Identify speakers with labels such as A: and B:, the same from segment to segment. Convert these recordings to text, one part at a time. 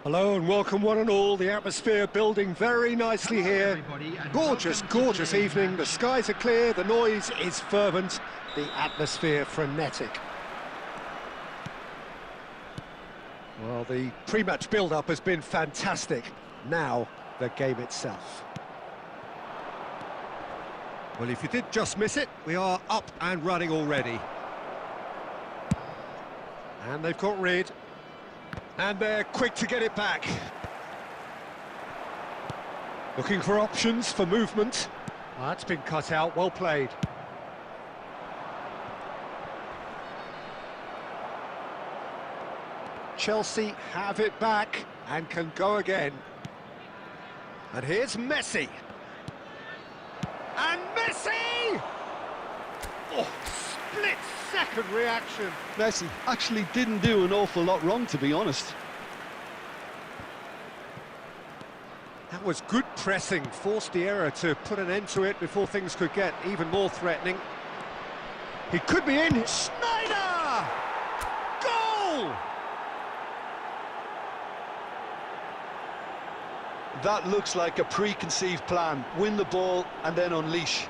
A: Hello and welcome one and all. The atmosphere building very nicely here. Gorgeous, gorgeous evening. The skies are clear, the noise is fervent, the atmosphere frenetic. Well, the pre-match build-up has been fantastic. Now, the game itself. Well, if you did just miss it, we are up and running already. And they've got rid. And they're quick to get it back. Looking for options for movement. That's been cut out, well played. Chelsea have it back and can go again. And here's Messi. And Messi! Oh, split-second reaction.
B: Messi actually didn't do an awful lot wrong, to be honest.
A: That was good pressing, forced the error to put an end to it before things could get even more threatening. He could be in. Sneijder! Goal!
B: That looks like a preconceived plan. Win the ball and then unleash.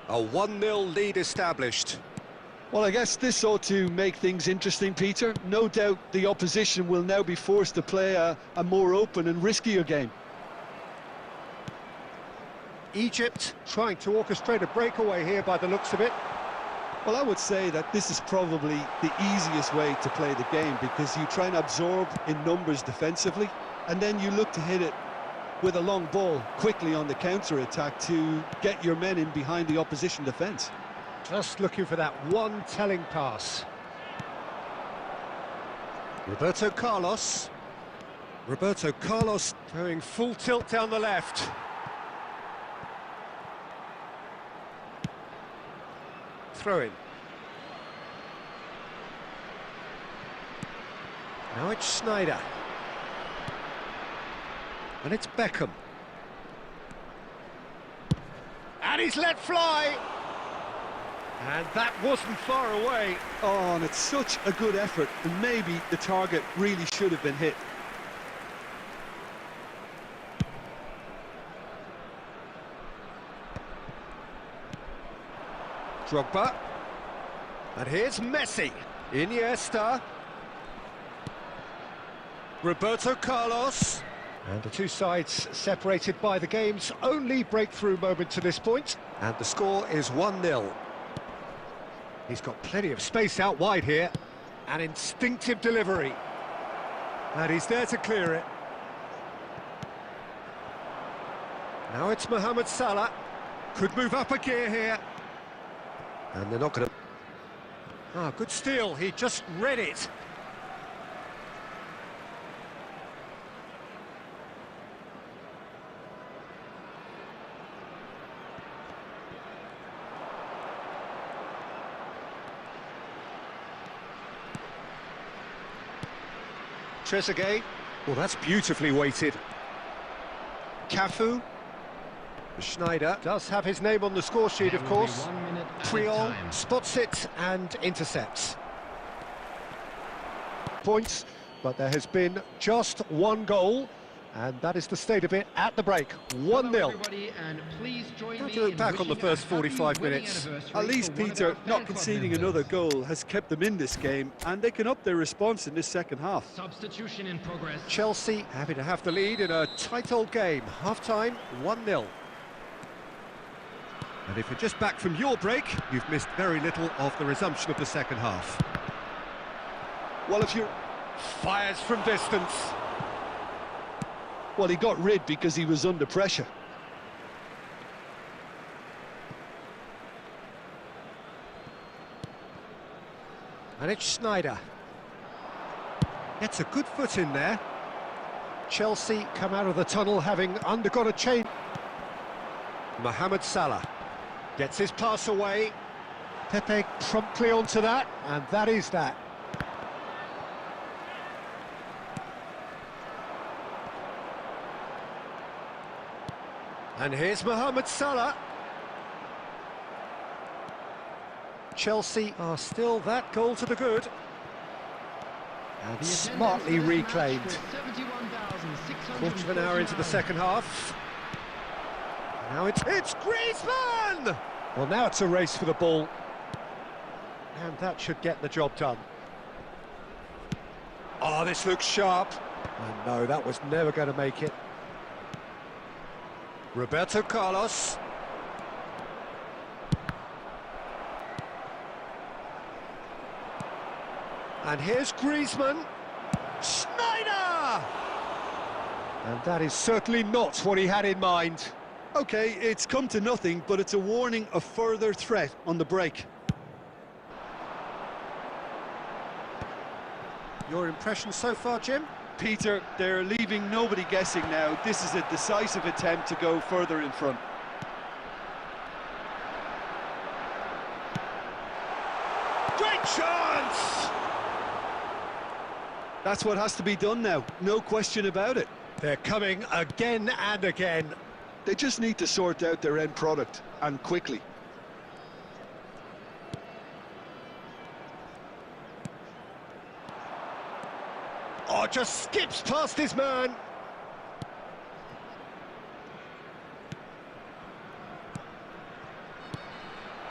A: A 1-0 lead established.
B: Well, I guess this ought to make things interesting, Peter. No doubt the opposition will now be forced to play a more open and riskier game.
A: Egypt trying to orchestrate a breakaway here by the looks of it.
B: Well, I would say that this is probably the easiest way to play the game, because you try and absorb in numbers defensively, and then you look to hit it with a long ball quickly on the counter-attack to get your men in behind the opposition defence.
A: Just looking for that one telling pass. Roberto Carlos. Roberto Carlos going full tilt down the left. Throw in. Now it's Sneijder. And it's Beckham. And he's let fly! And that wasn't far away.
B: Oh, and it's such a good effort, and maybe the target really should have been hit.
A: Drogba. And here's Messi. Iniesta. Roberto Carlos. And the two sides separated by the game's only breakthrough moment to this point. And the score is 1-0. He's got plenty of space out wide here. An instinctive delivery. And he's there to clear it. Now it's Mohamed Salah. Could move up a gear here. And they're not going to... Ah, good steal. He just read it. Trezeguet. Well, that's beautifully weighted. Cafu. Sneijder does have his name on the score sheet, of course. Puyol spots it and intercepts. Points, but there has been just one goal, and that is the state of it at the break. 1-0. How do you look back on the first 45 minutes?
B: At least, Peter, not conceding another goal has kept them in this game, and they can up their response in this second half.
C: Substitution in progress.
A: Chelsea happy to have the lead in a tight old game. Half-time, 1-0. And if you're just back from your break, you've missed very little of the resumption of the second half.
B: Well, if you're...
A: Fires from distance.
B: Well, he got rid because he was under pressure.
A: And it's Sneijder. Gets a good foot in there. Chelsea come out of the tunnel having undergone a change. Mohamed Salah gets his pass away. Pepe promptly onto that, and that is that. And here's Mohamed Salah. Chelsea are still that goal to the good. And smartly reclaimed. Quarter of an hour into the second half. Now it's Griezmann! Well, now it's a race for the ball. And that should get the job done. Oh, this looks sharp. And no, that was never going to make it. Roberto Carlos. And here's Griezmann. Schneider! And that is certainly not what he had in mind.
B: Okay, it's come to nothing, but it's a warning of further threat on the break.
A: Your impression so far, Jim?
B: Peter, they're leaving nobody guessing now. This is a decisive attempt to go further in front.
A: Great chance!
B: That's what has to be done now, no question about it.
A: They're coming again and again.
B: They just need to sort out their end product, and quickly.
A: Oh, just skips past his man.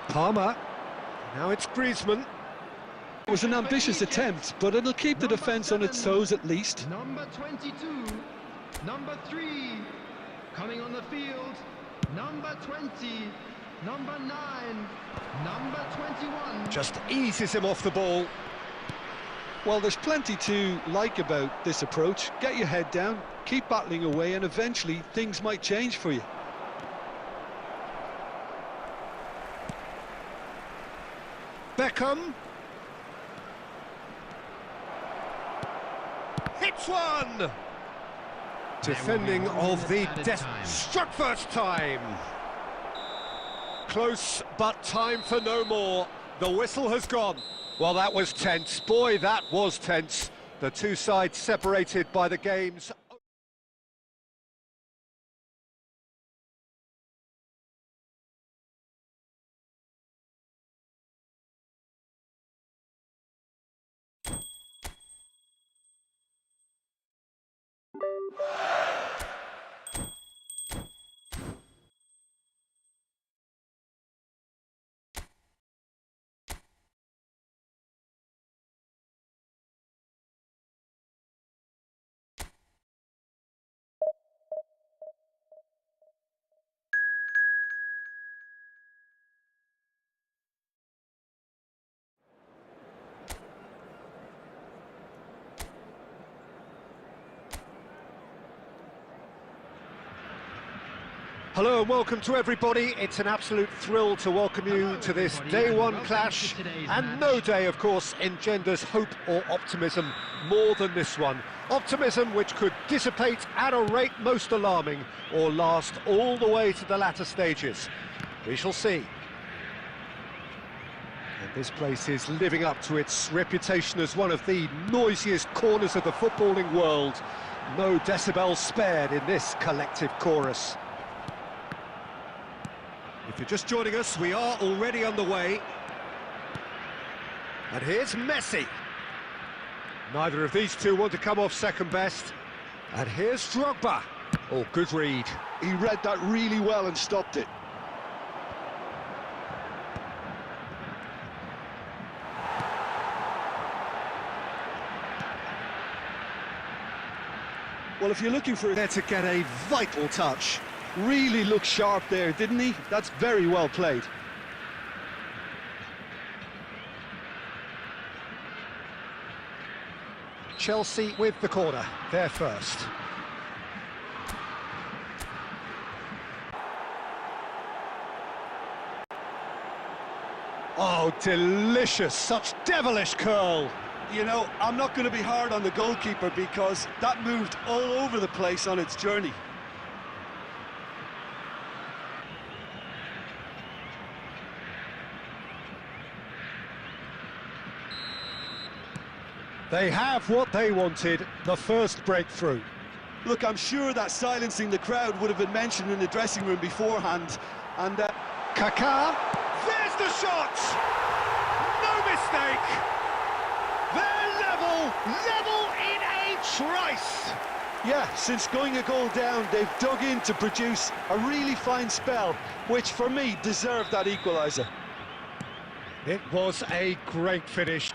A: Palmer. Now it's Griezmann.
B: It was an ambitious attempt, but it'll keep the defence on its toes at least.
C: Number 22, number 3, coming on the field, number 20, number 9, number 21.
A: Just eases him off the ball.
B: Well, there's plenty to like about this approach. Get your head down, keep battling away, and eventually things might change for you.
A: Beckham. Hits one! Defending of the struck first time. Close, but time for no more. The whistle has gone. Well, that was tense. Boy, that was tense. The two sides separated by the game's... Hello and welcome to everybody. It's an absolute thrill to welcome you to this day one clash, and no day, of course, engenders hope or optimism more than this one. Optimism which could dissipate at a rate most alarming or last all the way to the latter stages. We shall see. And this place is living up to its reputation as one of the noisiest corners of the footballing world. No decibels spared in this collective chorus. If you're just joining us, we are already underway. And here's Messi. Neither of these two want to come off second best. And here's Drogba. Oh, good read.
B: He read that really well and stopped it. Well, if you're looking for there to get a vital touch, really looked sharp there, didn't he? That's very well played.
A: Chelsea with the corner, they're first. Oh, delicious, such devilish curl.
B: You know, I'm not going to be hard on the goalkeeper because that moved all over the place on its journey.
A: They have what they wanted, the first breakthrough.
B: Look, I'm sure that silencing the crowd would have been mentioned in the dressing room beforehand. And
A: Kaká, there's the shot! No mistake! They're level in a trice!
B: yeah, since going a goal down, they've dug in to produce a really fine spell, which for me deserved that equaliser.
A: It was a great finish.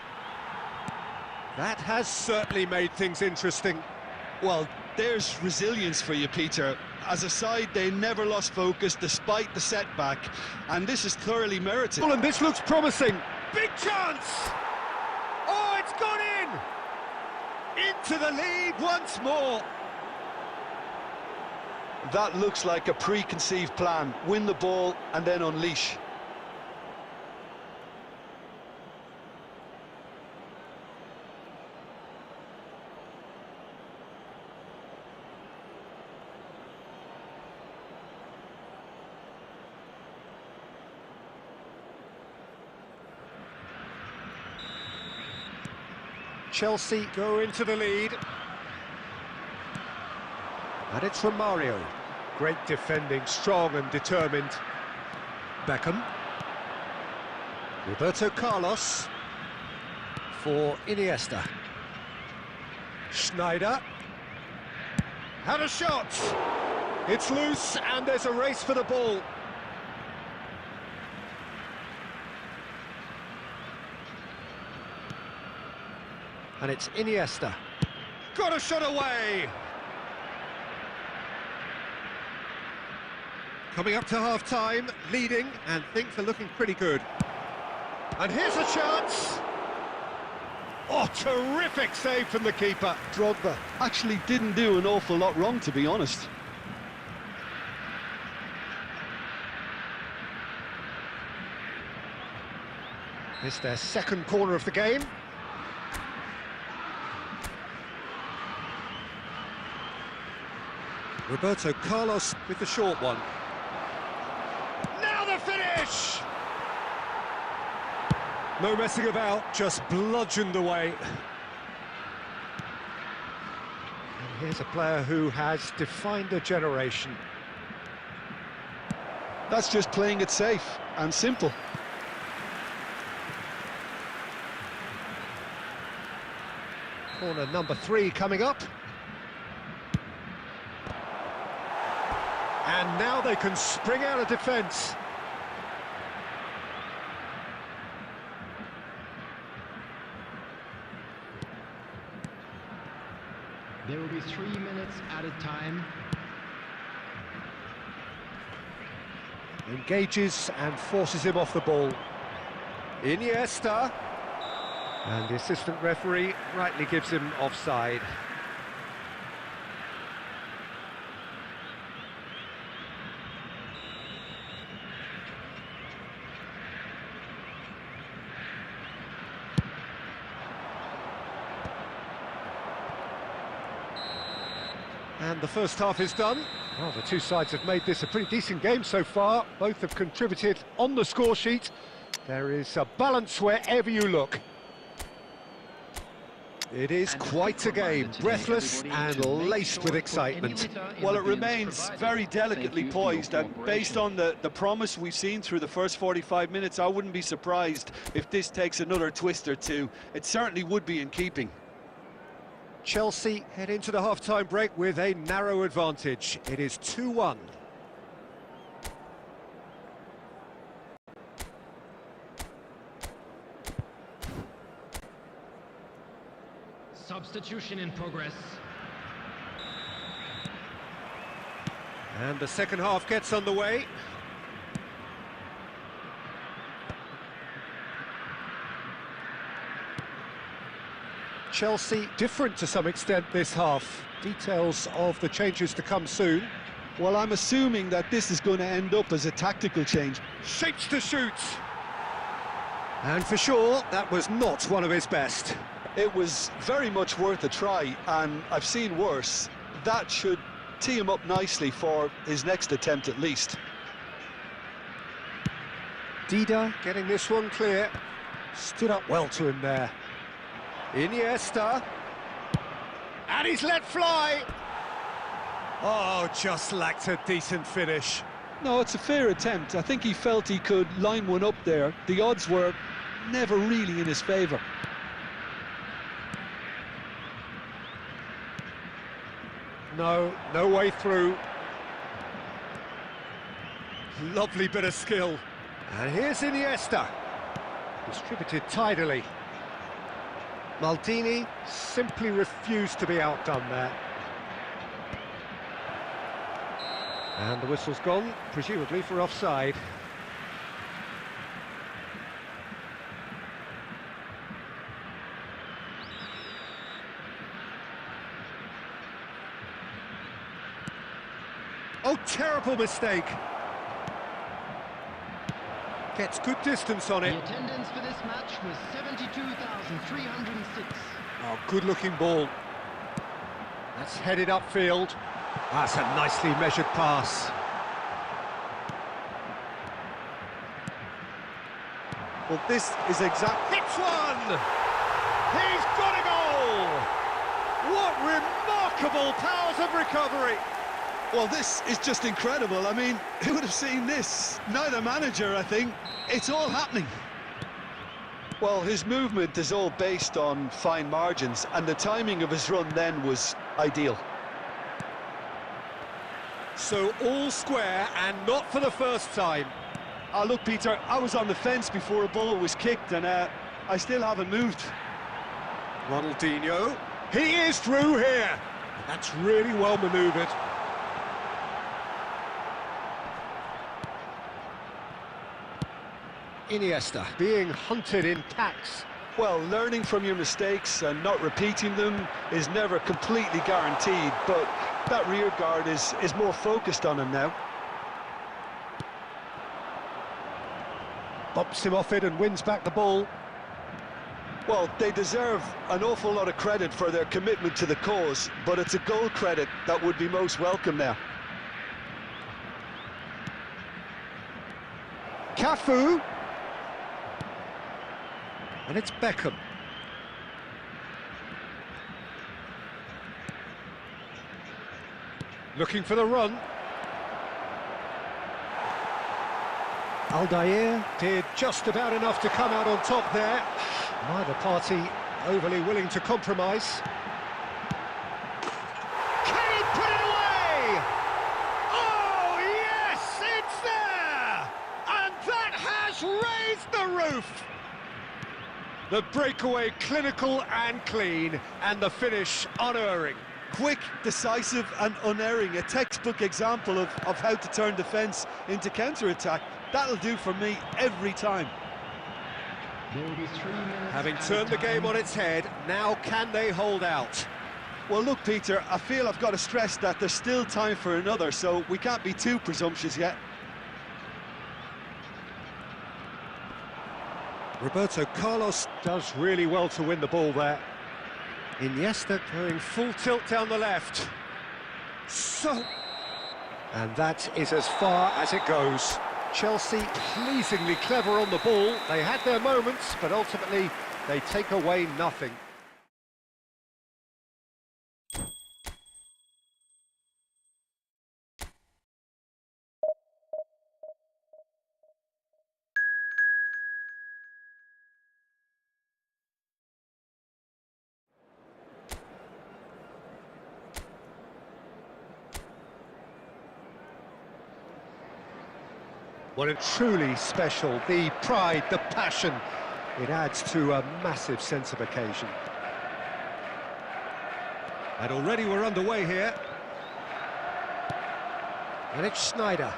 A: That has certainly made things interesting.
B: Well, there's resilience for you, Peter. As a side, they never lost focus despite the setback, and this is thoroughly merited.
A: And this looks promising. Big chance! Oh, it's gone in! Into the lead once more.
B: That looks like a preconceived plan. Win the ball and then unleash.
A: Chelsea go into the lead. And it's from Mario. Great defending, strong and determined. Beckham. Roberto Carlos. For Iniesta. Schneider. Had a shot! It's loose and there's a race for the ball. And it's Iniesta. Got a shot away! Coming up to half-time, leading, and things are looking pretty good. And here's a chance! Oh, terrific save from the keeper.
B: Drogba actually didn't do an awful lot wrong, to be honest.
A: It's their second corner of the game. Roberto Carlos with the short one. Now the finish! No messing about, just bludgeoned away. And here's a player who has defined a generation.
B: That's just playing it safe and simple.
A: Corner number 3 coming up. And now they can spring out of defence.
C: There will be 3 minutes added time.
A: Engages and forces him off the ball. Iniesta. And the assistant referee rightly gives him offside. And the first half is done. Well, the two sides have made this a pretty decent game so far. Both have contributed on the score sheet. There is a balance wherever you look. It is quite a game, breathless and laced with excitement.
B: Well, it remains very delicately poised, and based on the promise we've seen through the first 45 minutes, I wouldn't be surprised if this takes another twist or two. It certainly would be in keeping.
A: Chelsea head into the half-time break with a narrow advantage. It is 2-1.
C: Substitution in progress.
A: And the second half gets underway. Chelsea different to some extent this half. Details of the changes to come soon.
B: Well, I'm assuming that this is going to end up as a tactical change.
A: Shapes to shoot. And for sure, that was not one of his best.
B: It was very much worth a try, and I've seen worse. That should tee him up nicely for his next attempt at least.
A: Dida getting this one clear. Stood up well to him there. Iniesta. And he's let fly. Oh, just lacked a decent finish.
B: No, it's a fair attempt. I think he felt he could line one up there. The odds were never really in his favour.
A: No way through. Lovely bit of skill. And here's Iniesta. Distributed tidily. Maldini simply refused to be outdone there. And the whistle's gone, presumably for offside. Oh, terrible mistake. Gets good distance on it.
C: The attendance for this match was 72,306.
A: Oh, good-looking ball. That's headed upfield. That's a nicely measured pass.
B: Well, this is exactly...
A: Hits one! He's got a goal! What remarkable powers of recovery!
B: Well, this is just incredible. I mean, who would have seen this? Neither manager, I think. It's all happening. Well, his movement is all based on fine margins, and the timing of his run then was ideal.
A: So all square, and not for the first time.
B: Look, Peter, I was on the fence before a ball was kicked, and I still haven't moved.
A: Ronaldinho, he is through here. That's really well manoeuvred. Iniesta being hunted in packs.
B: Well, learning from your mistakes and not repeating them is never completely guaranteed, but that rear guard is more focused on him now.
A: Bumps him off it and wins back the ball.
B: Well, they deserve an awful lot of credit for their commitment to the cause, but it's a goal credit that would be most welcome now.
A: Cafu. And it's Beckham. Looking for the run. Aldair did just about enough to come out on top there. Neither party overly willing to compromise. Can he put it away? Oh, yes, it's there! And that has raised the roof! The breakaway clinical and clean, and the finish unerring.
B: Quick, decisive and unerring, a textbook example of how to turn defence into counter-attack. That'll do for me every time.
C: There will be 3 minutes.
A: Having
C: added
A: turned the
C: time.
A: game on its head, now can they hold out?
B: Well, look, Peter, I feel I've got to stress that there's still time for another, so we can't be too presumptuous yet.
A: Roberto Carlos does really well to win the ball there. Iniesta going full tilt down the left. So... And that is as far as it goes. Chelsea pleasingly clever on the ball. They had their moments, but ultimately they take away nothing. Well, it's truly special, the pride, the passion. It adds to a massive sense of occasion. And already we're underway here. And it's Sneijder.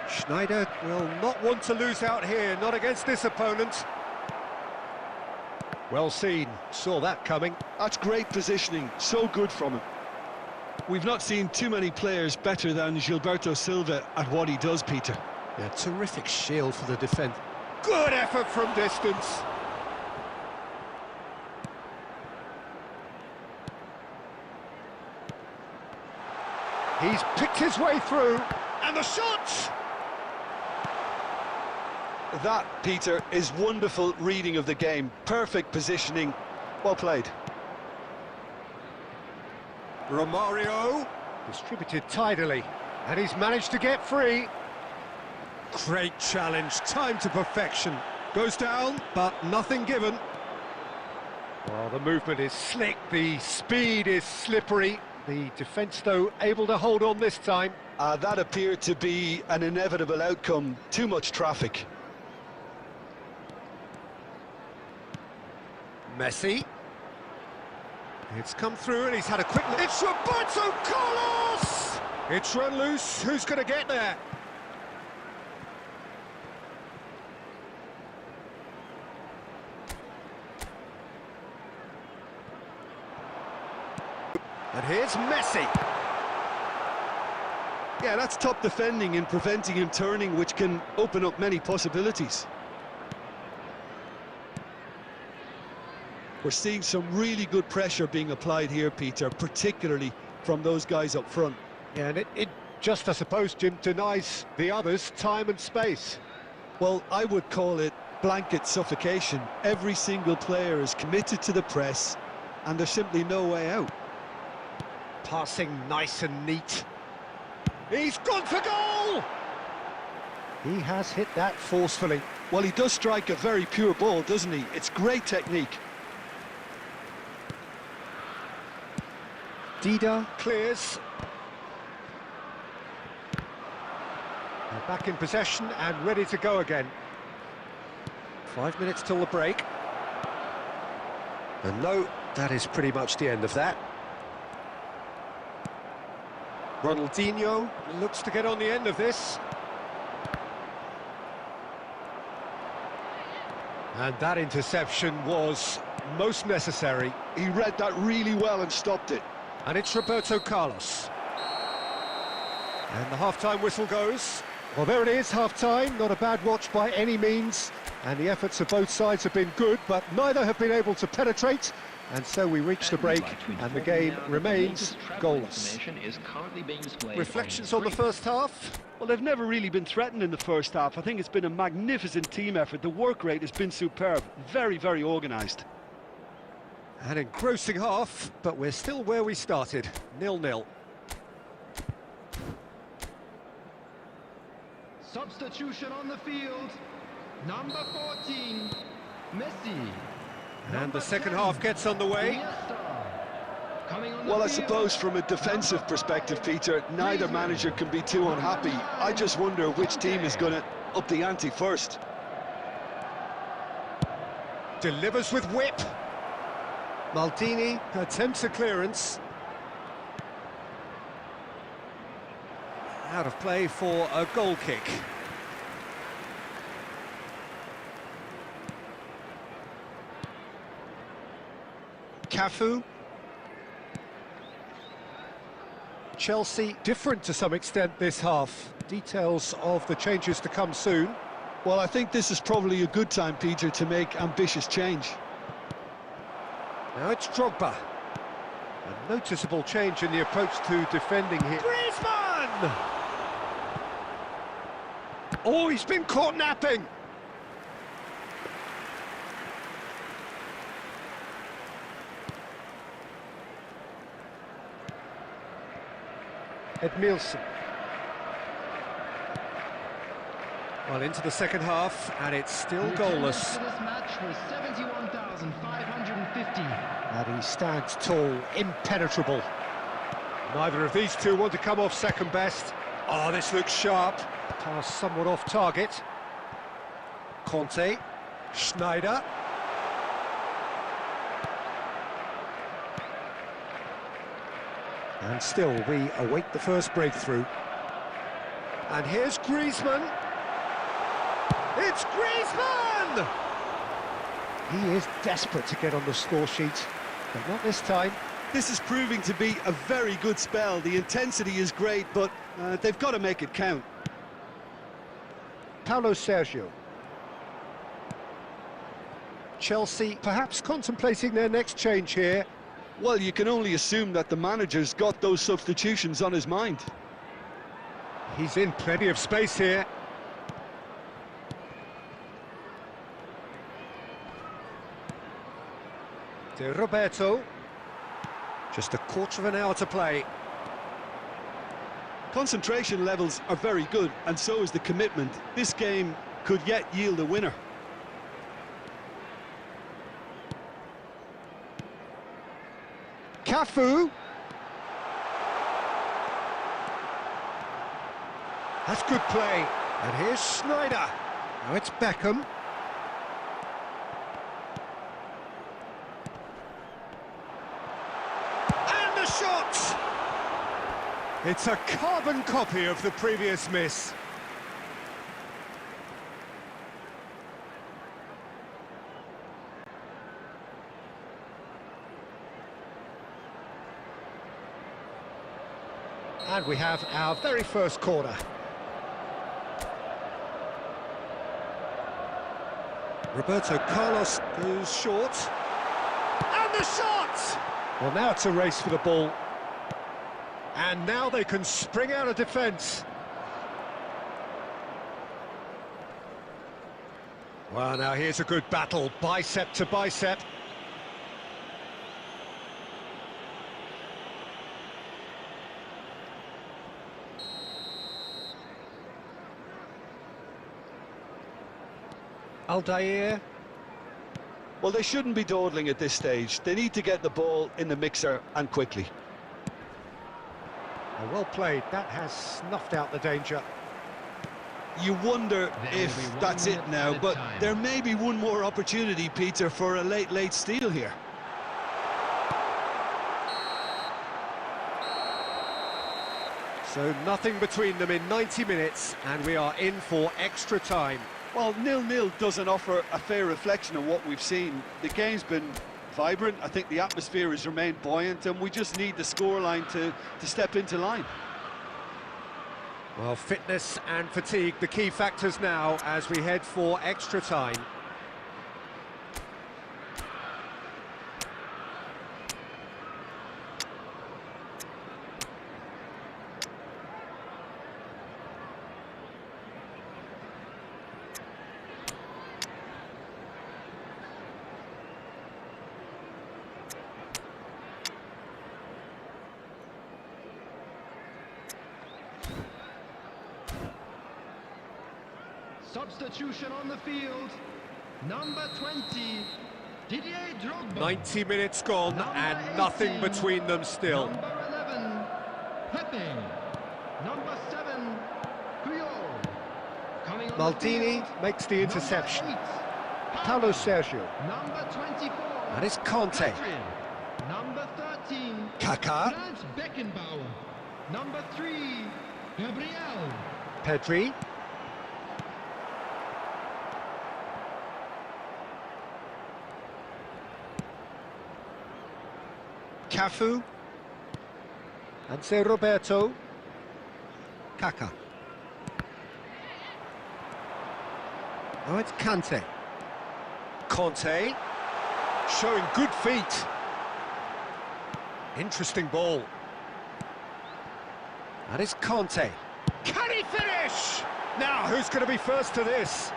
A: Sneijder will not want to lose out here, not against this opponent. Well seen, saw that coming.
B: That's great positioning, so good from him. We've not seen too many players better than Gilberto Silva at what he does, Peter.
A: Yeah, terrific shield for the defence. Good effort from distance. He's picked his way through, and the shot!
B: That, Peter, is wonderful reading of the game. Perfect positioning. Well played.
A: Romario, Distributed tidily, and he's managed to get free. Great challenge, time to perfection. Goes down, but nothing given. Well, the movement is slick, the speed is slippery. The defence, though, able to hold on this time.
B: That appeared to be an inevitable outcome. Too much traffic.
A: Messi. It's come through and he's had a quick look. It's Roberto Carlos! It's run loose. Who's going to get there? And here's Messi.
B: Yeah, that's top defending and preventing him turning, which can open up many possibilities. We're seeing some really good pressure being applied here, Peter, particularly from those guys up front.
A: Yeah, and it just, I suppose, Jim, denies the others time and space.
B: Well, I would call it blanket suffocation. Every single player is committed to the press, and there's simply no way out.
A: Passing nice and neat. He's gone for goal! He has hit that forcefully.
B: Well, he does strike a very pure ball, doesn't he? It's great technique.
A: Dida clears. They're back in possession and ready to go again. 5 minutes till the break. And no, that is pretty much the end of that. Ronaldinho looks to get on the end of this. And that interception was most necessary.
B: He read that really well and stopped it.
A: And it's Roberto Carlos. And the half-time whistle goes. Well, there it is, half-time. Not a bad watch by any means. And the efforts of both sides have been good, but neither have been able to penetrate. And so we reach the break, and the game remains goalless. Reflections on the first half?
B: Well, they've never really been threatened in the first half. I think it's been a magnificent team effort. The work rate has been superb. Very, very organised.
A: An engrossing half, but we're still where we started, 0-0.
C: Substitution on the field. Number 14, Messi.
A: And the second half gets underway.
B: Well, I suppose from a defensive perspective, Peter, neither manager can be too unhappy. I just wonder which team is going to up the ante first.
A: Delivers with whip. Maldini attempts a clearance. Out of play for a goal kick. Cafu. Chelsea different to some extent this half. Details of the changes to come soon.
B: Well, I think this is probably a good time, Peter, to make ambitious change.
A: Now it's Drogba. A noticeable change in the approach to defending here. Griezmann! Oh, he's been caught napping. Edmilson. Well, into the second half, and it's still goalless.
C: This match was 71,550.
A: And he stands tall, impenetrable. Neither of these two want to come off second best. Oh, this looks sharp. Pass somewhat off target. Conte. Schneider. And still, we await the first breakthrough. And here's Griezmann. It's Griezmann! He is desperate to get on the score sheet, but not this time.
B: This is proving to be a very good spell. The intensity is great, but they've got to make it count.
A: Paulo Sergio. Chelsea perhaps contemplating their next change here.
B: Well, you can only assume that the manager's got those substitutions on his mind.
A: He's in plenty of space here. De Roberto. Just a quarter of an hour to play.
B: Concentration levels are very good, and so is the commitment. This game could yet yield a winner.
A: Cafu. That's good play. And here's Schneider. Now it's Beckham. And the shot! It's a carbon copy of the previous miss. And we have our very first corner. Roberto Carlos goes short. And the shot! Well, now it's a race for the ball. And now they can spring out of defence. Well, now here's a good battle, bicep to bicep. Aldair.
B: Well, they shouldn't be dawdling at this stage. They need to get the ball in the mixer, and quickly.
A: Well played, that has snuffed out the danger.
B: You wonder if that's it now, but there may be one more opportunity, Peter, for a late steal here.
A: So nothing between them in 90 minutes, and we are in for extra time.
B: Well, 0-0 doesn't offer a fair reflection of what we've seen. The game's been vibrant. I think the atmosphere has remained buoyant, and we just need the scoreline to step into line.
A: Well, fitness and fatigue, the key factors now as we head for extra time.
C: Substitution on the field. Number 20, Didier Drogba.
A: 90 minutes gone and nothing between them still.
C: Number 11, Pepe. Number 7, Puyol. Coming on
A: Maldini
C: the field,
A: makes the interception.
C: Number 8,
A: Paulo Sergio.
C: Number 24.
A: And it's Conte.
C: Pedri. Number 13.
A: Kaká.
C: Franz Beckenbauer. Number 3, Gabriel.
A: Pedri. Cafu. And say Roberto. Kaká. Oh, it's Kante. Conte. Showing good feet. Interesting ball. And it's Conte. Can he finish? Now, who's going to be first to this?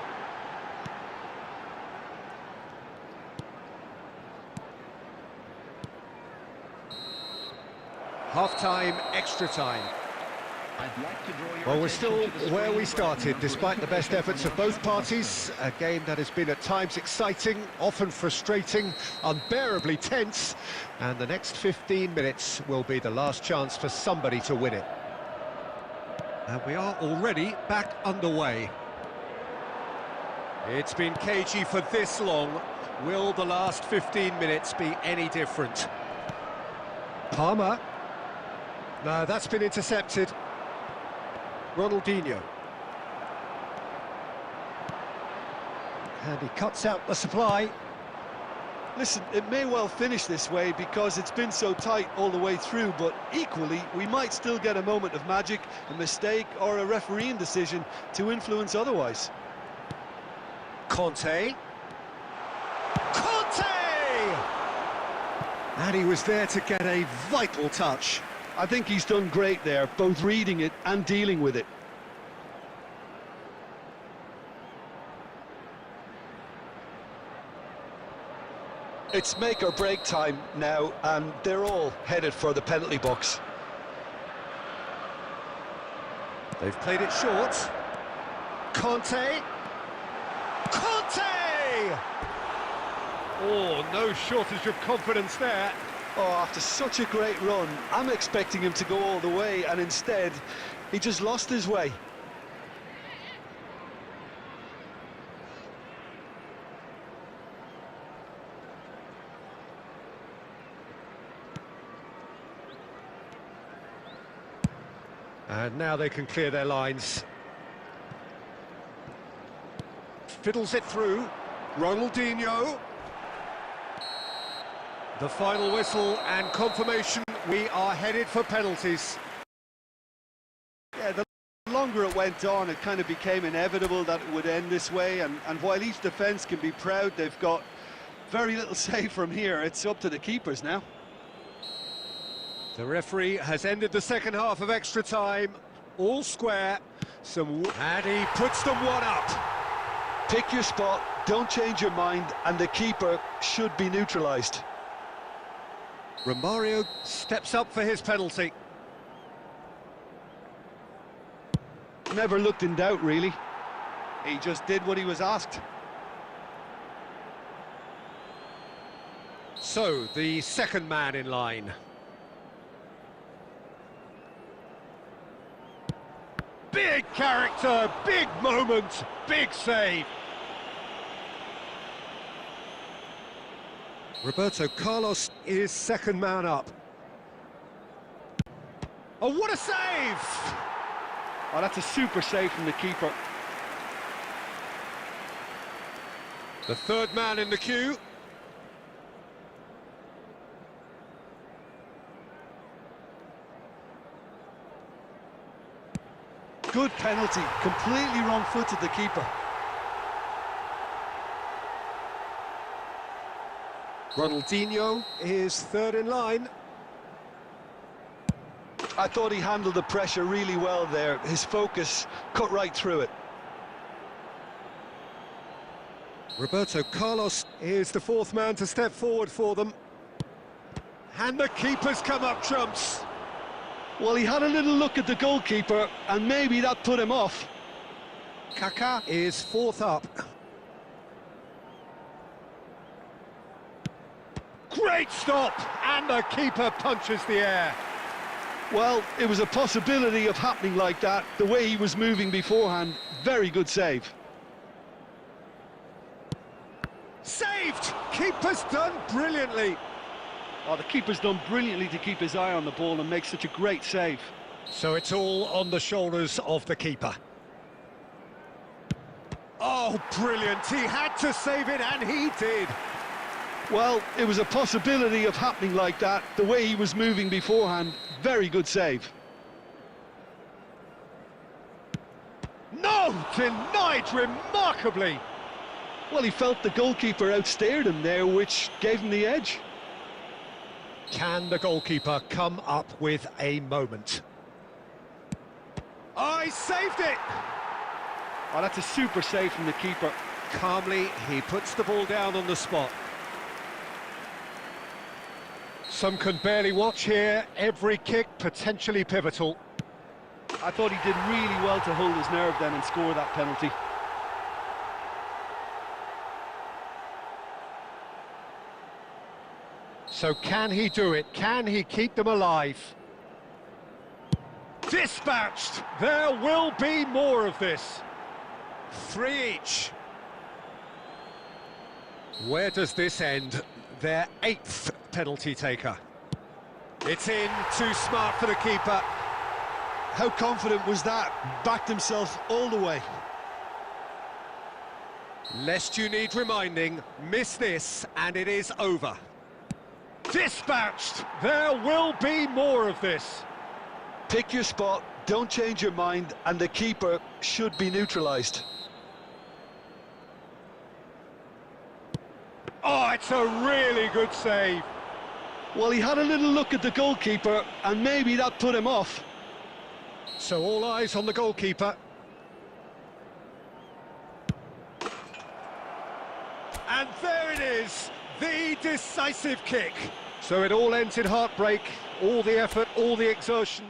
A: Half-time, extra time. Well, we're still where we started, despite the best efforts of both parties. A game that has been at times exciting, often frustrating, unbearably tense. And the next 15 minutes will be the last chance for somebody to win it. And we are already back underway. It's been cagey for this long. Will the last 15 minutes be any different? Palmer. No, that's been intercepted. Ronaldinho. And he cuts out the supply.
B: Listen, it may well finish this way because it's been so tight all the way through, but equally, we might still get a moment of magic, a mistake, or a refereeing decision to influence otherwise.
A: Conte. Conte! And he was there to get a vital touch.
B: I think he's done great there, both reading it and dealing with it. It's make or break time now, and they're all headed for the penalty box.
A: They've played it short. Conte! Conte! Oh, no shortage of confidence there.
B: Oh, after such a great run, I'm expecting him to go all the way, and instead, he just lost his way.
A: And now they can clear their lines. Fiddles it through. Ronaldinho. The final whistle and confirmation, we are headed for penalties.
B: Yeah, the longer it went on, it kind of became inevitable that it would end this way, and while each defence can be proud, they've got very little say from here. It's up to the keepers now.
A: The referee has ended the second half of extra time, all square, and he puts them one up.
B: Pick your spot, don't change your mind, and the keeper should be neutralised.
A: Romario steps up for his penalty.
B: Never looked in doubt, really. He just did what he was asked.
A: So, the second man in line. Big character, big moment, big save. Roberto Carlos is second man up. Oh, what a save!
B: Oh, that's a super save from the keeper.
A: The third man in the queue.
B: Good penalty, completely wrong-footed the keeper.
A: Ronaldinho is third in line.
B: I thought he handled the pressure really well there. His focus cut right through it.
A: Roberto Carlos is the fourth man to step forward for them. And the keeper's come up trumps.
B: Well, he had a little look at the goalkeeper, and maybe that put him off.
A: Kaká is fourth up. Great stop! And the keeper punches the air.
B: Well, it was a possibility of happening like that. The way he was moving beforehand, very good save.
A: Saved! Keeper's done brilliantly.
B: Oh, the keeper's done brilliantly to keep his eye on the ball and make such a great save.
A: So it's all on the shoulders of the keeper. Oh, brilliant! He had to save it, and he did.
B: Well, it was a possibility of happening like that. The way he was moving beforehand, very good save.
A: No! Denied remarkably!
B: Well, he felt the goalkeeper outstared him there, which gave him the edge.
A: Can the goalkeeper come up with a moment? Oh, he saved it!
B: Oh, that's a super save from the keeper.
A: Calmly, he puts the ball down on the spot. Some can barely watch here. Every kick potentially pivotal.
B: I thought he did really well to hold his nerve then and score that penalty.
A: So can he do it? Can he keep them alive? Dispatched! There will be more of this. 3 each. Where does this end? Their 8th penalty taker. It's in, too smart for the keeper.
B: How confident was that? Backed himself all the way.
A: Lest you need reminding, miss this and it is over. Dispatched! There will be more of this.
B: Pick your spot, don't change your mind, and the keeper should be neutralised.
A: Oh, it's a really good save.
B: Well, he had a little look at the goalkeeper, and maybe that put him off.
A: So all eyes on the goalkeeper. And there it is, the decisive kick. So it all ends in heartbreak, all the effort, all the exertion.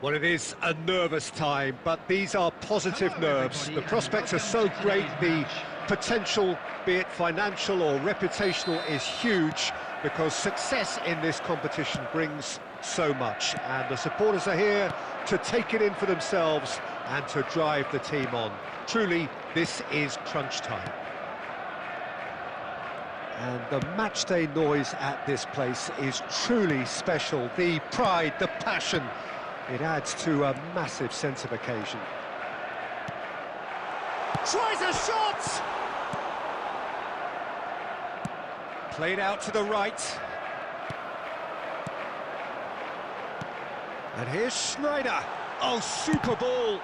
A: Well, it is a nervous time, but these are positive nerves. The prospects are so great, the potential, be it financial or reputational, is huge, because success in this competition brings so much, and the supporters are here to take it in for themselves and to drive the team on. Truly, this is crunch time. And the matchday noise at this place is truly special. The pride, the passion, it adds to a massive sense of occasion. Tries a shot! Played out to the right. And here's Schneider. Oh, super ball.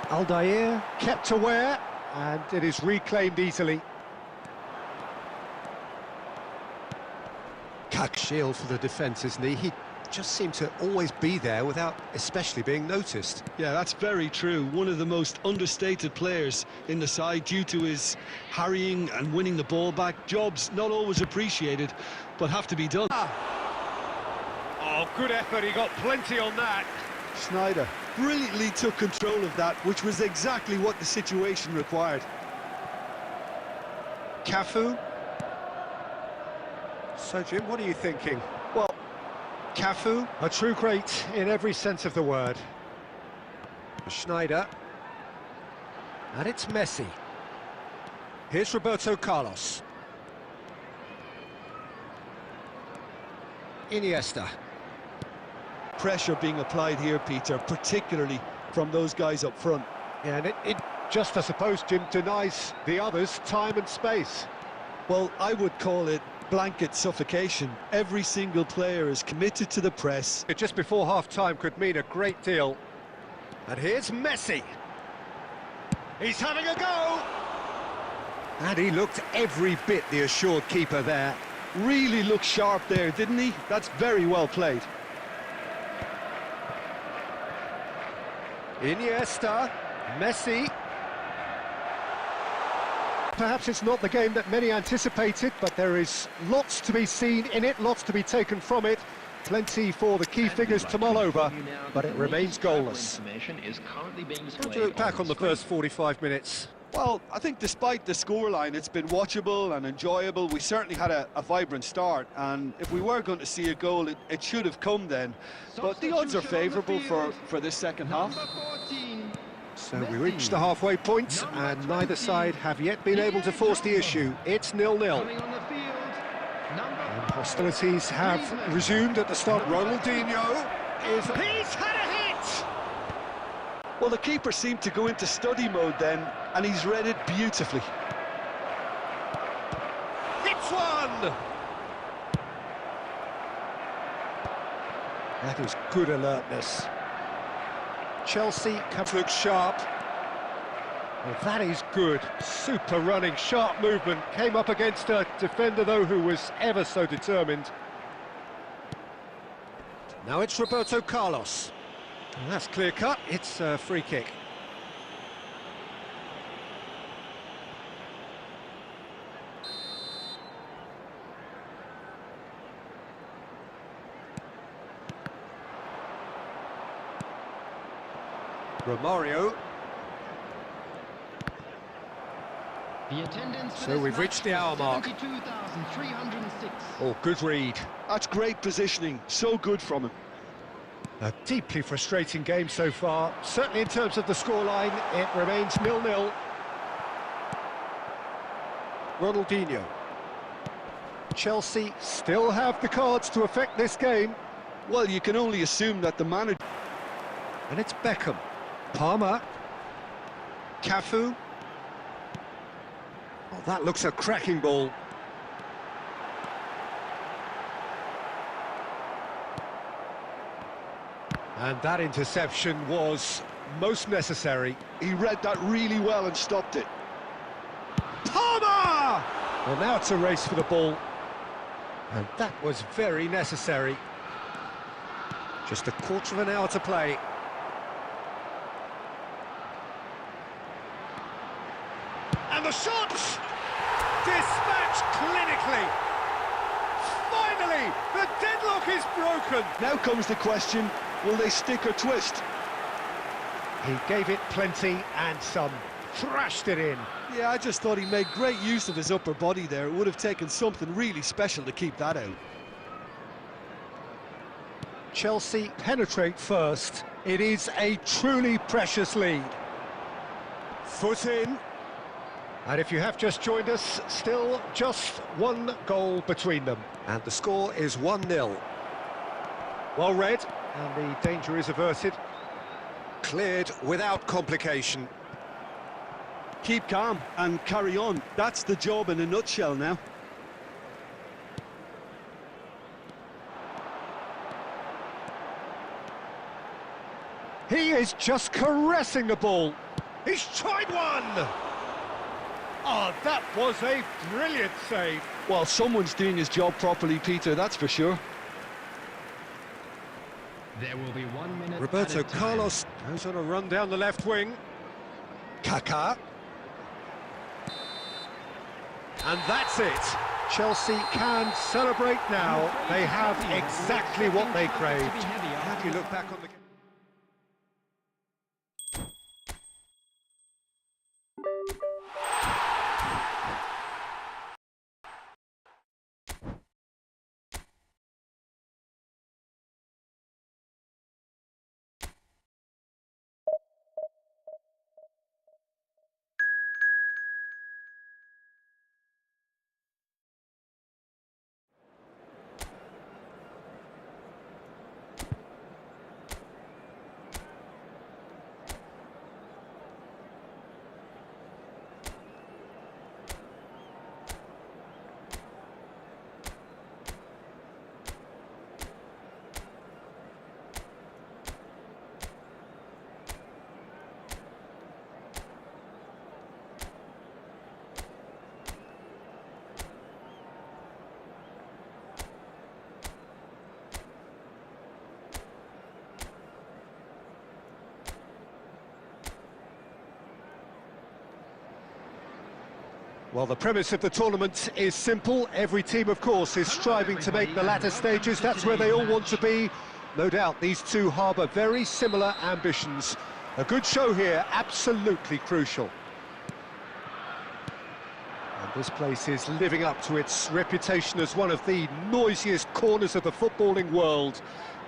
A: Aldair kept aware, and it is reclaimed easily. Cut shield for the defence, isn't he? He just seemed to always be there without especially being noticed.
B: Yeah, that's very true. One of the most understated players in the side due to his harrying and winning the ball back. Jobs not always appreciated, but have to be done.
A: Oh, good effort, he got plenty on that.
B: Schneider brilliantly took control of that, which was exactly what the situation required.
A: Cafu. So, Jim, what are you thinking?
B: Well,
A: Cafu, a true great in every sense of the word. Schneider. And it's Messi. Here's Roberto Carlos. Iniesta.
B: pressure being applied here, Peter, particularly from those guys up front.
A: Yeah, and it just, I suppose, Jim, denies the others time and space.
B: Well, I would call it blanket suffocation. Every single player is committed to the press.
A: It just before half-time could mean a great deal. And here's Messi. He's having a go! And he looked every bit the assured keeper there.
B: Really looked sharp there, didn't he? That's very well played.
A: Iniesta, Messi. Perhaps it's not the game that many anticipated, but there is lots to be seen in it, lots to be taken from it. Plenty for the key figures to mull over, but it remains goalless. How do you look back on the first 45 minutes?
B: Well, I think despite the scoreline, it's been watchable and enjoyable. We certainly had a vibrant start, and if we were going to see a goal, it should have come then. But the odds are favourable for this second half.
A: So we reached the halfway point, and neither side have yet been able to force the issue. It's 0-0. And hostilities have resumed at the start. Ronaldinho is... He's had a hit!
B: Well, the keeper seemed to go into study mode then, and he's read it beautifully.
A: Hits one! That is good alertness. Chelsea looks sharp. Well, that is good. Super running, sharp movement. Came up against a defender, though, who was ever so determined. Now it's Roberto Carlos. And that's clear-cut. It's a free kick. Romario. So we've reached the hour mark. Oh, good read.
B: That's great positioning. So good from him.
A: A deeply frustrating game so far. Certainly in terms of the scoreline, it remains 0-0. Ronaldinho. Chelsea still have the cards to affect this game.
B: Well, you can only assume that the manager...
A: And it's Beckham. Palmer. Cafu. Oh, that looks a cracking ball. And that interception was most necessary.
B: He read that really well and stopped it.
A: Palmer! Well, now it's a race for the ball. And that was very necessary. Just a quarter of an hour to play. And the shot! Dispatched clinically. Finally, the deadlock is broken.
B: Now comes the question, will they stick or twist?
A: He gave it plenty and some. Thrashed it in.
B: Yeah, I just thought he made great use of his upper body there. It would have taken something really special to keep that out.
A: Chelsea penetrate first. It is a truly precious lead. Foot in. And if you have just joined us, still just one goal between them. And the score is 1-0. Well read, and the danger is averted. Cleared without complication.
B: Keep calm and carry on. That's the job in a nutshell now.
A: He is just caressing the ball. He's tried one! Oh, that was a brilliant save.
B: Well, someone's doing his job properly, Peter, that's for sure.
C: There will be 1 minute.
A: Roberto Carlos goes on a run down the left wing. Kaká. And that's it. Chelsea can celebrate now. They have exactly what they craved. How do you look back on the game? Well, the premise of the tournament is simple. Every team, of course, is striving to make the latter stages. That's where they all want to be. No doubt these two harbour very similar ambitions. A good show here, absolutely crucial. And this place is living up to its reputation as one of the noisiest corners of the footballing world.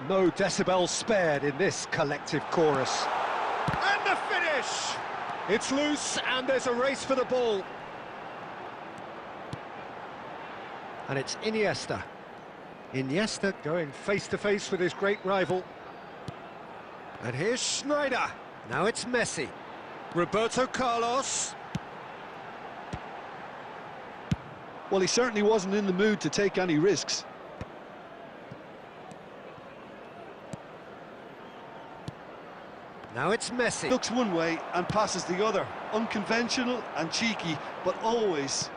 A: No decibels spared in this collective chorus. And the finish! It's loose and there's a race for the ball. And it's Iniesta. Iniesta going face-to-face with his great rival. And here's Sneijder. Now it's Messi. Roberto Carlos.
B: Well, he certainly wasn't in the mood to take any risks.
A: Now it's Messi.
B: Looks one way and passes the other. Unconventional and cheeky, but always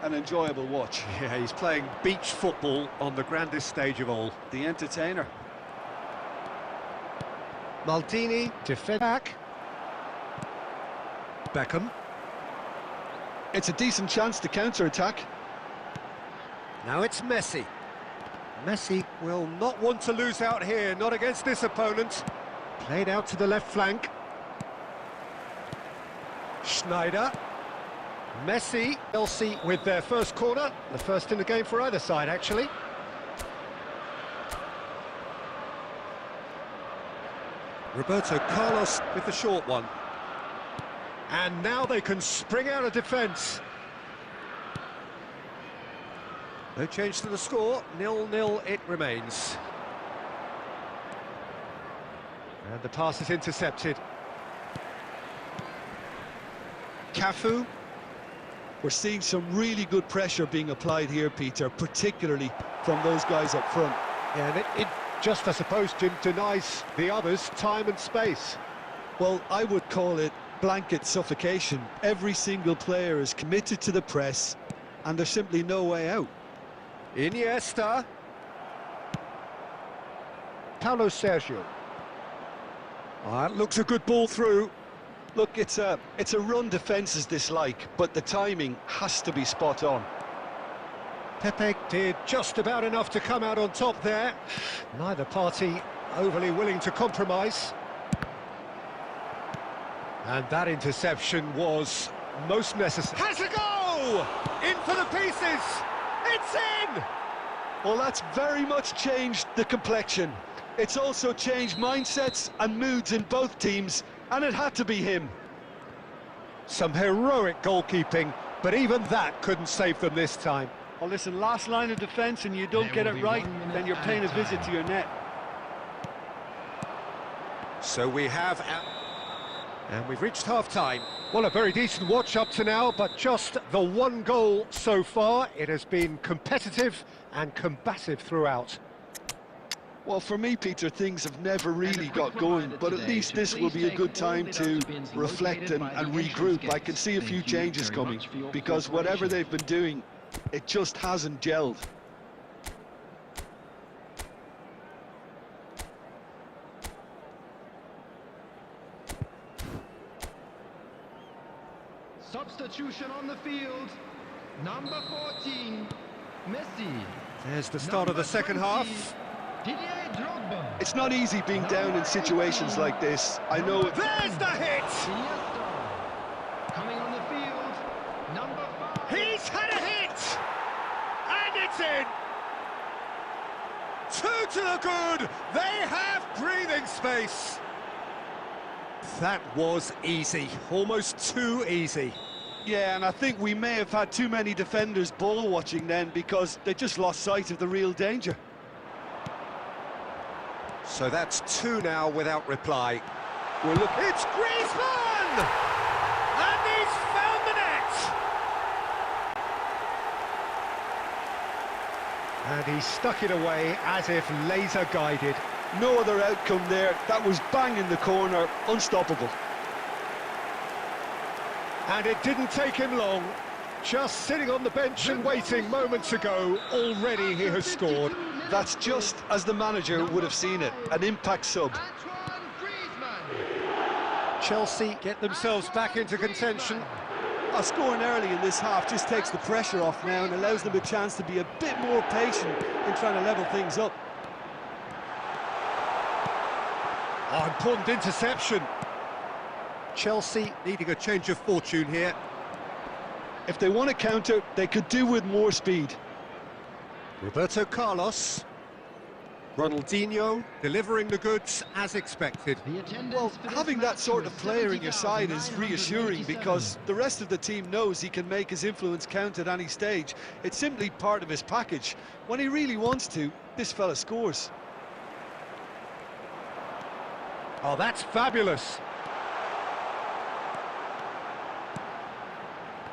B: an enjoyable watch.
A: Yeah, he's playing beach football on the grandest stage of all.
B: The entertainer.
A: Maldini, defend back. Beckham.
B: It's a decent chance to counter-attack.
A: Now it's Messi. Messi will not want to lose out here, not against this opponent. Played out to the left flank. Sneijder. Messi. Chelsea with their first corner. The first in the game for either side, actually. Roberto Carlos with the short one. And now they can spring out of defence. No change to the score. 0-0 it remains. And the pass is intercepted. Cafu.
B: We're seeing some really good pressure being applied here, Peter, particularly from those guys up front.
A: Yeah, and it just, I suppose, Jim, denies the others time and space.
B: Well, I would call it blanket suffocation. Every single player is committed to the press, and there's simply no way out.
A: Iniesta. Paulo Sergio. Oh, that looks a good ball through.
B: Look, it's a run defence's dislike, but the timing has to be spot on.
A: Pepe did just about enough to come out on top there. Neither party overly willing to compromise. And that interception was most necessary. Has a go! In for the pieces! It's in!
B: Well, that's very much changed the complexion. It's also changed mindsets and moods in both teams, and it had to be him.
A: Some heroic goalkeeping, but even that couldn't save them this time.
B: Well, listen, last line of defence and you don't get it right, then you're paying a visit to your net.
A: So we have... And we've reached half-time. Well, a very decent watch up to now, but just the one goal so far. It has been competitive and combative throughout.
B: Well, for me, Peter, things have never really got going, but at least this will be a good time to reflect and regroup. I can see a few changes coming, because whatever they've been doing, it just hasn't gelled.
C: Substitution on the field. Number 14, Messi.
A: There's the start of the second half.
C: Didier Drogba.
B: It's not easy being down in situations like this. I know it.
A: There's the hit!
C: Iniesta. Coming on the field. Number 5.
A: He's had a hit! And it's in! Two to the good! They have breathing space! That was easy, almost too easy.
B: Yeah, and I think we may have had too many defenders ball watching then, because they just lost sight of the real danger.
A: So that's two now without reply. We're looking. It's Griezmann! And he's found the net! And he stuck it away as if laser guided.
B: No other outcome there. That was bang in the corner, unstoppable.
A: And it didn't take him long. Just sitting on the bench and waiting moments ago, already he has scored.
B: That's just as the manager would have seen it, an impact sub.
C: Antoine Griezmann.
A: Chelsea get themselves back into contention.
B: Scoring early in this half just takes the pressure off now and allows them a chance to be a bit more patient in trying to level things up.
A: Oh, important interception. Chelsea needing a change of fortune here.
B: If they want to counter, they could do with more speed.
A: Roberto Carlos. Ronaldinho delivering the goods as expected.
B: Well, having that sort of player in your side is reassuring because the rest of the team knows he can make his influence count at any stage. It's simply part of his package. When he really wants to, this fella scores.
A: Oh, that's fabulous.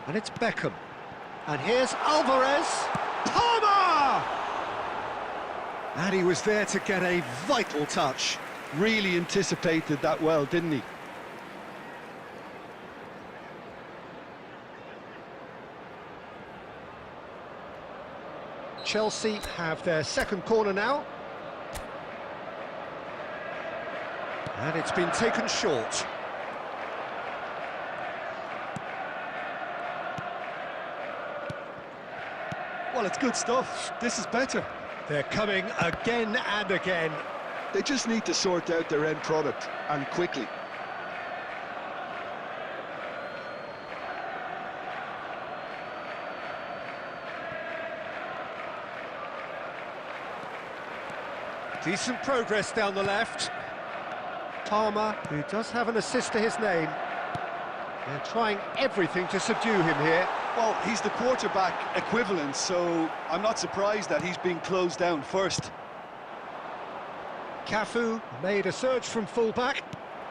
A: And it's Beckham. And here's Alvarez. Palmer! And he was there to get a vital touch.
B: Really anticipated that well, didn't he?
A: Chelsea have their second corner now. And it's been taken short.
B: Well, it's good stuff. This is better.
A: They're coming again and again.
B: They just need to sort out their end product, and quickly.
A: Decent progress down the left. Palmer, who does have an assist to his name. They're trying everything to subdue him here.
B: Well, he's the quarterback equivalent, so I'm not surprised that he's being closed down first.
A: Cafu made a surge from fullback,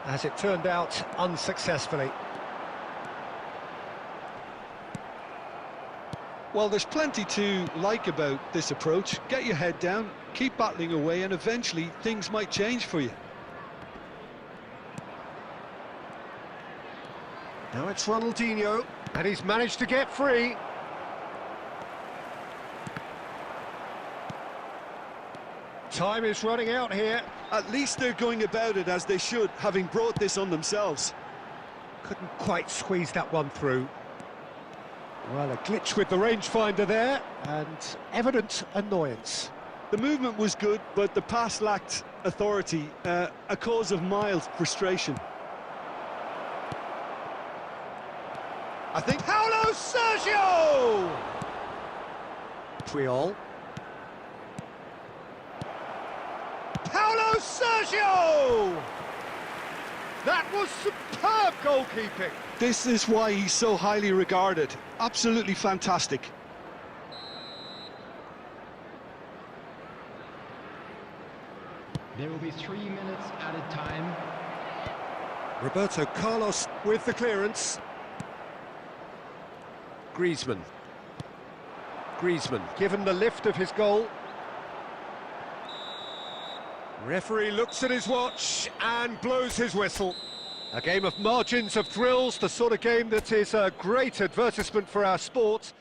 A: as it turned out unsuccessfully.
B: Well, there's plenty to like about this approach. Get your head down, keep battling away, and eventually things might change for you.
A: Now it's Ronaldinho, and he's managed to get free. Time is running out here.
B: At least they're going about it as they should, having brought this on themselves.
A: Couldn't quite squeeze that one through. Well, a glitch with the rangefinder there, and evident annoyance.
B: The movement was good, but the pass lacked authority, a cause of mild frustration.
A: I think Paulo Sergio! Puyol. Paulo Sergio! That was superb goalkeeping.
B: This is why he's so highly regarded. Absolutely fantastic.
C: There will be 3 minutes added time.
A: Roberto Carlos with the clearance. Griezmann. Griezmann, given the lift of his goal. Referee looks at his watch and blows his whistle. A game of margins of thrills, the sort of game that is a great advertisement for our sport.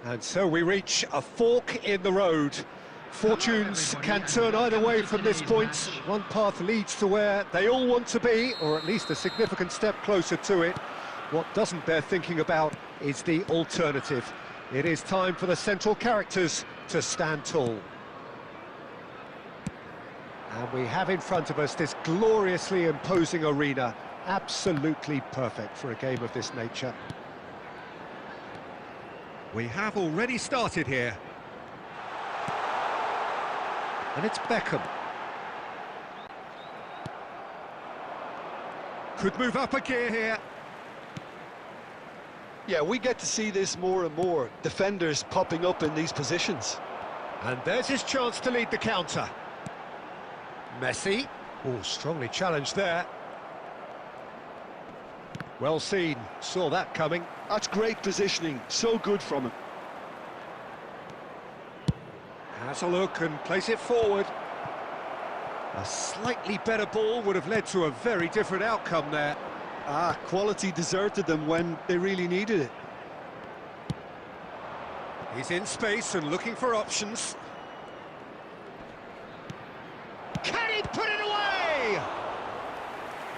A: And so we reach a fork in the road. Fortunes can turn either way from this point. One path leads to where they all want to be, or at least a significant step closer to it. What doesn't bear thinking about is the alternative. It is time for the central characters to stand tall. And we have in front of us this gloriously imposing arena. Absolutely perfect for a game of this nature. We have already started here. And it's Beckham. Could move up a gear here.
B: Yeah, we get to see this more and more. Defenders popping up in these positions.
A: And there's his chance to lead the counter. Messi. Oh, strongly challenged there. Well seen, saw that coming.
B: That's great positioning, so good from him.
A: Has a look and plays it forward. A slightly better ball would have led to a very different outcome there.
B: Quality deserted them when they really needed it.
A: He's in space and looking for options. Can he put it away?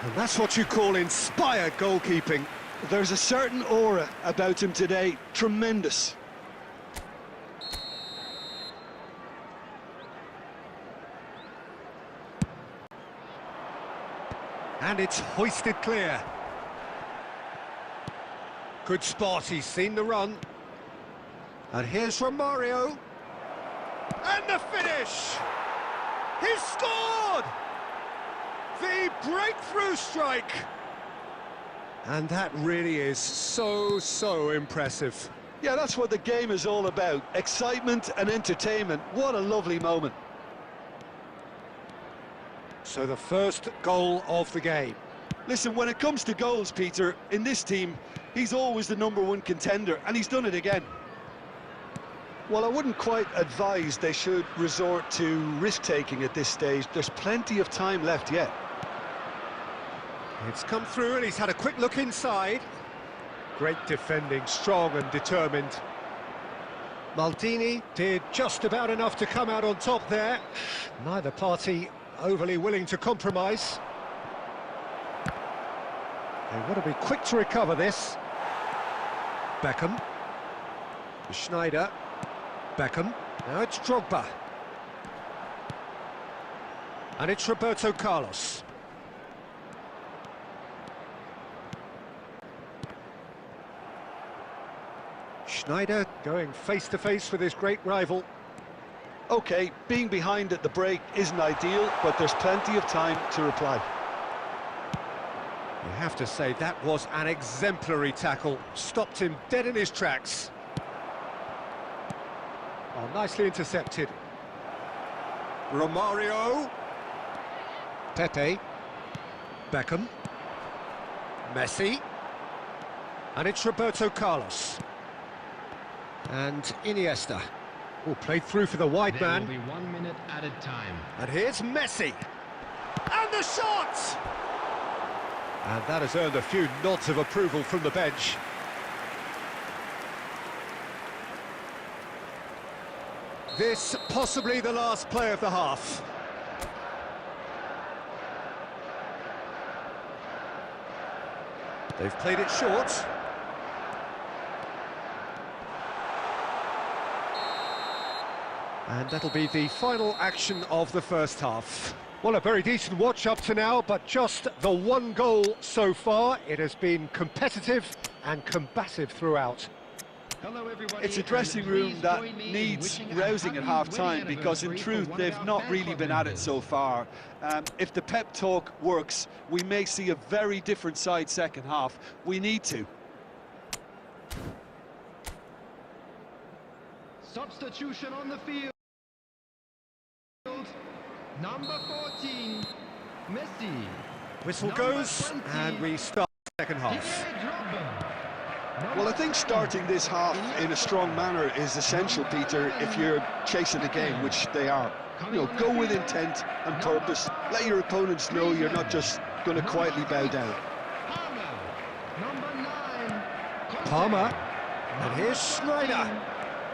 A: And that's what you call inspired goalkeeping.
B: There's a certain aura about him today, tremendous.
A: And it's hoisted clear. Good spot, he's seen the run. And here's Romario. And the finish! He's scored! The breakthrough strike! And that really is so impressive.
B: Yeah, that's what the game is all about. Excitement and entertainment. What a lovely moment.
A: So the first goal of the game.
B: Listen, when it comes to goals, Peter, in this team, he's always the #1 contender, and he's done it again. Well, I wouldn't quite advise they should resort to risk-taking at this stage. There's plenty of time left yet.
A: It's come through and he's had a quick look inside. Great defending, strong and determined. Maldini did just about enough to come out on top there. Neither party overly willing to compromise. They want to be quick to recover this. Beckham. Schneider. Beckham. Now it's Drogba. And it's Roberto Carlos. Schneider going face-to-face with his great rival.
B: OK, being behind at the break isn't ideal, but there's plenty of time to reply.
A: You have to say that was an exemplary tackle. Stopped him dead in his tracks. Oh, nicely intercepted. Romario. Pepe. Beckham. Messi. And it's Roberto Carlos. And Iniesta. Oh, played through for the wide
C: There
A: man.
C: will be 1 minute added time.
A: And here's Messi. And the shot! And that has earned a few nods of approval from the bench. This possibly the last play of the half. They've played it short. And that'll be the final action of the first half. Well, a very decent watch up to now, but just the one goal so far. It has been competitive and combative throughout.
C: Hello everybody.
B: It's a dressing room that needs rousing at half-time because in truth they've not really been at it so far. If the pep talk works, we may see a very different side second half. We need to.
C: Substitution on the field. Number 14, Messi.
A: Whistle
C: Number
A: goes,
C: 20,
A: and we start the second half.
C: Didier Drogba.
B: Well, I think starting this half in a strong manner is essential, Peter, if you're chasing a game, which they are. You know, go with intent and purpose. Let your opponents know you're not just going to quietly bow down.
C: Palmer. Number 9, Conte.
A: Palmer. And here's Schneider.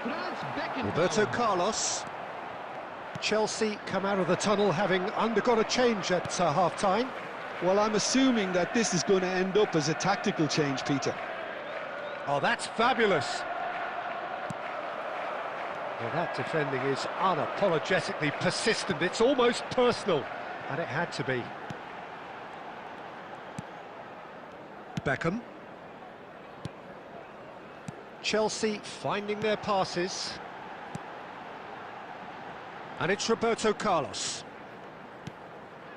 C: Franz Beckenbauer.
A: Roberto Carlos. Chelsea come out of the tunnel having undergone a change at half-time.
B: Well, I'm assuming that this is going to end up as a tactical change, Peter.
A: Oh, that's fabulous. Well, that defending is unapologetically persistent. It's almost personal, and it had to be. Beckham. Chelsea finding their passes. And it's Roberto Carlos.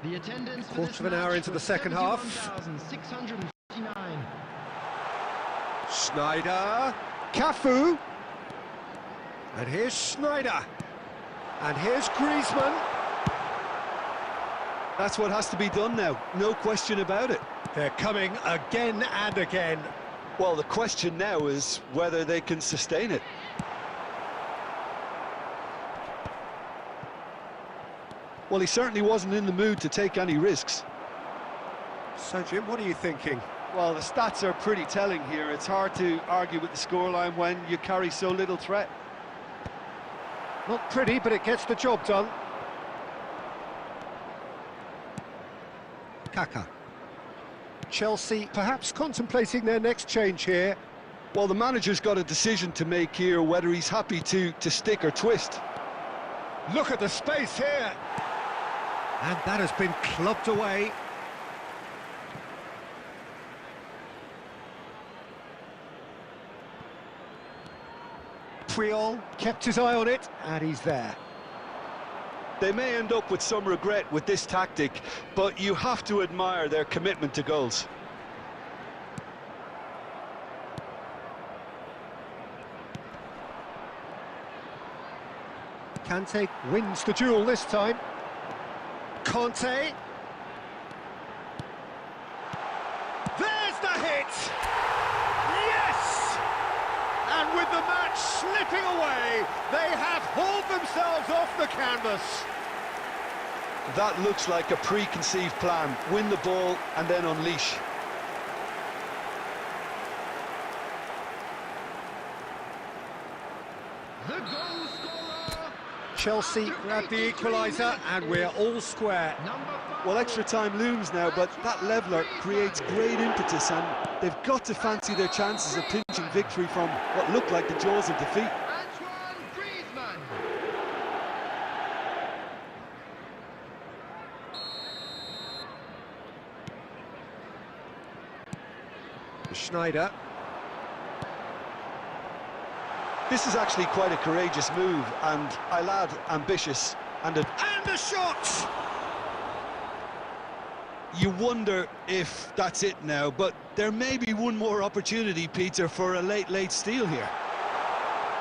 C: The attendance for
A: Quarter
C: this
A: of an hour
C: match
A: into the
C: was
A: second half.
C: 71,659.
A: Schneider. Cafu. And here's Schneider. And here's Griezmann.
B: That's what has to be done now, no question about it.
A: They're coming again and again.
B: Well, the question now is whether they can sustain it. Well, he certainly wasn't in the mood to take any risks.
A: So, Jim, what are you thinking?
B: Well, the stats are pretty telling here. It's hard to argue with the scoreline when you carry so little threat.
A: Not pretty, but it gets the job done. Kaka. Chelsea perhaps contemplating their next change here.
B: Well, the manager's got a decision to make here, whether he's happy to stick or twist.
A: Look at the space here. And that has been clubbed away. Puyol kept his eye on it, and he's there.
B: They may end up with some regret with this tactic, but you have to admire their commitment to goals.
A: Kante wins the duel this time. Conte. There's the hit! Yes! And with the match slipping away, they have hauled themselves off the canvas.
B: That looks like a preconceived plan. Win the ball and then unleash.
C: The goal scorer.
A: Chelsea grab the equaliser, and we're all square.
C: Number 5.
B: Well, extra time looms now, but that leveller creates great impetus, and they've got to fancy their chances of pinching victory from what looked like the jaws of defeat.
C: Antoine Griezmann.
A: Schneider.
B: This is actually quite a courageous move, and I'll add ambitious. And
A: the shot!
B: you wonder if that's it now, but there may be one more opportunity, Peter, for a late steal here.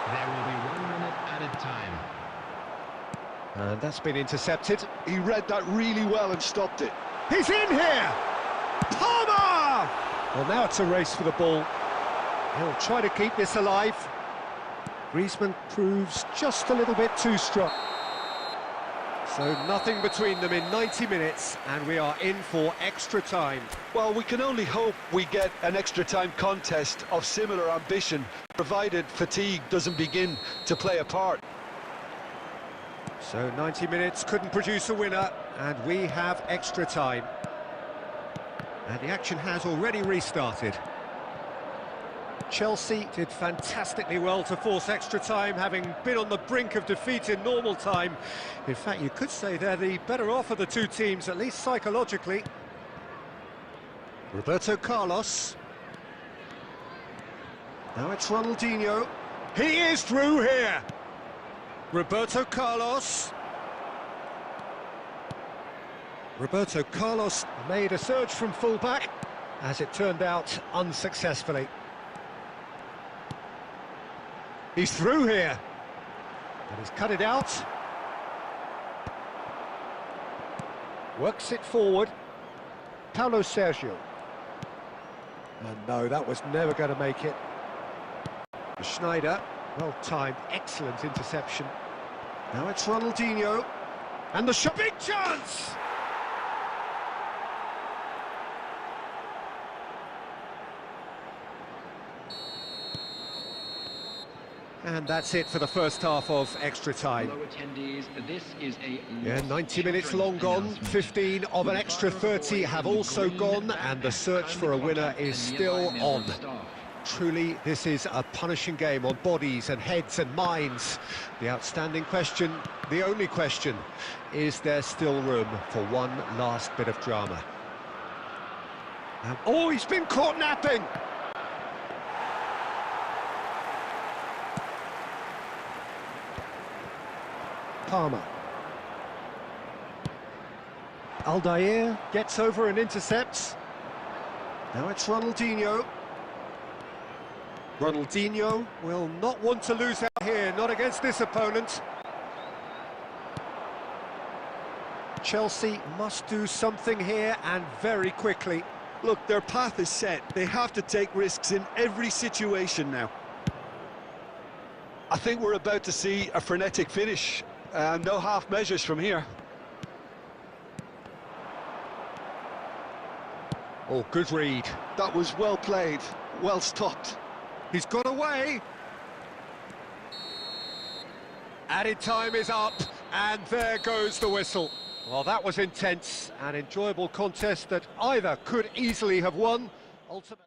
C: There will be 1 minute added time.
A: And that's been intercepted.
B: He read that really well and stopped it.
A: He's in here! Palmer! Well, now it's a race for the ball. He'll try to keep this alive. Griezmann proves just a little bit too strong. So nothing between them in 90 minutes, and we are in for extra time.
B: Well, we can only hope we get an extra time contest of similar ambition, provided fatigue doesn't begin to play a part.
A: So 90 minutes couldn't produce a winner, and we have extra time. And the action has already restarted. Chelsea did fantastically well to force extra time, having been on the brink of defeat in normal time. In fact, you could say they're the better off of the two teams, at least psychologically. Roberto Carlos. Now it's Ronaldinho. He is through here. Roberto Carlos. Roberto Carlos made a surge from full-back, as it turned out unsuccessfully. He's through here, and he's cut it out. Works it forward. Paulo Sergio. And no, that was never going to make it. Schneider, well-timed, excellent interception. Now it's Ronaldinho, and the shot, big chance! And that's it for the first half of extra time.
C: This is a
A: 90 minutes long gone, 15 of an extra 30 have also gone, and the search for a winner is still on. Truly, this is a punishing game on bodies and heads and minds. The outstanding question, the only question, is there still room for one last bit of drama? Oh, he's been caught napping! Palmer. Aldair gets over and intercepts. Now it's Ronaldinho. Ronaldinho will not want to lose out here, not against this opponent. Chelsea must do something here, and very quickly.
B: Look, their path is set. They have to take risks in every situation now. I think we're about to see a frenetic finish. No half measures from here.
A: Oh, good read.
B: That was well played, well stopped.
A: He's got away. Added time is up, and there goes the whistle. Well, that was intense, an enjoyable contest that either could easily have won. Ultimately.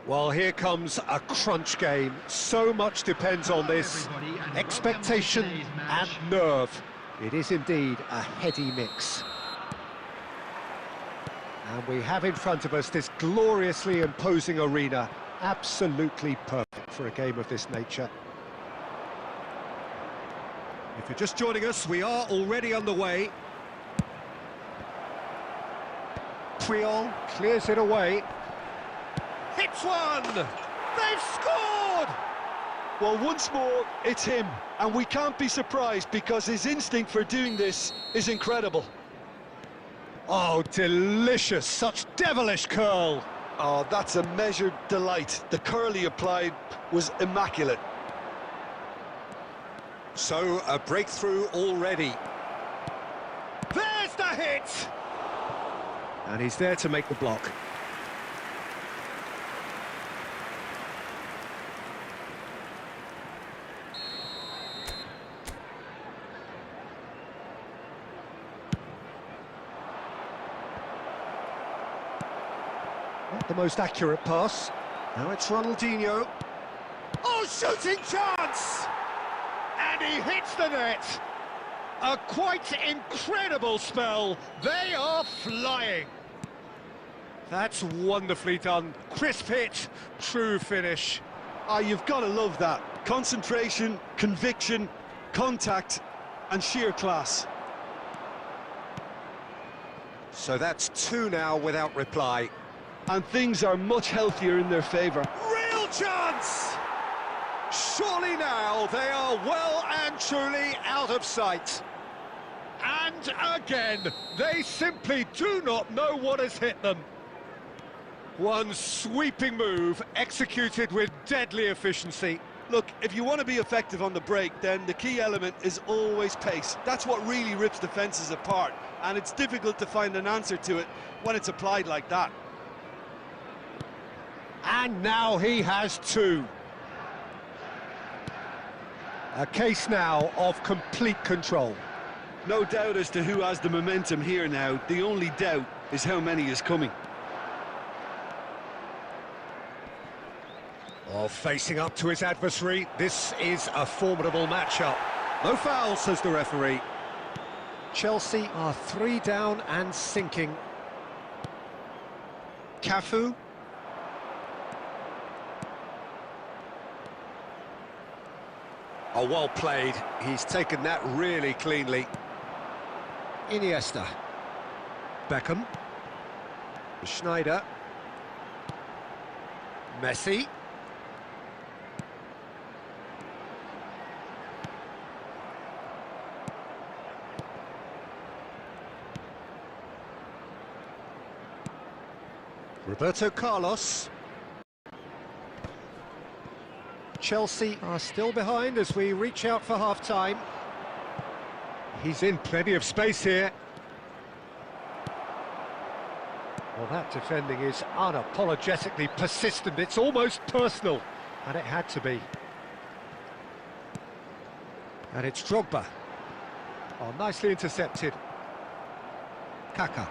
A: Well, here comes a crunch game. So much depends on this. Expectation and nerve. It is indeed a heady mix. And we have in front of us this gloriously imposing arena. Absolutely perfect for a game of this nature. If you're just joining us, we are already underway. Puyol clears it away. Hits one! They've scored!
B: Well, once more, it's him, and we can't be surprised because his instinct for doing this is incredible.
A: Oh, delicious! Such devilish curl!
B: Oh, that's a measured delight. The curl he applied was immaculate.
A: So, a breakthrough already. There's the hit! And he's there to make the block. Not the most accurate pass. Now it's Ronaldinho. Oh, shooting chance! And he hits the net. A quite incredible spell. They are flying. That's wonderfully done. Crisp hit, true finish.
B: Ah, you've got to love that. Concentration, conviction, contact, and sheer class.
A: So that's two now without reply.
B: And things are much healthier in their favour.
A: Real chance! Surely now they are well and truly out of sight. And again, they simply do not know what has hit them. One sweeping move executed with deadly efficiency.
B: Look, if you want to be effective on the break, then the key element is always pace. That's what really rips defences apart, and it's difficult to find an answer to it when it's applied like that.
A: And now he has two. A case now of complete control.
B: No doubt as to who has the momentum here now. The only doubt is how many is coming.
A: Oh, facing up to his adversary, this is a formidable matchup. No foul, says the referee. Chelsea are 3 down and sinking. Cafu. Oh, well played. He's taken that really cleanly. Iniesta. Beckham. Schneider. Messi. Roberto Carlos. Chelsea are still behind as we reach out for half-time. He's in plenty of space here. Well, that defending is unapologetically persistent. It's almost personal, and it had to be. And it's Drogba. Oh, nicely intercepted. Kaká.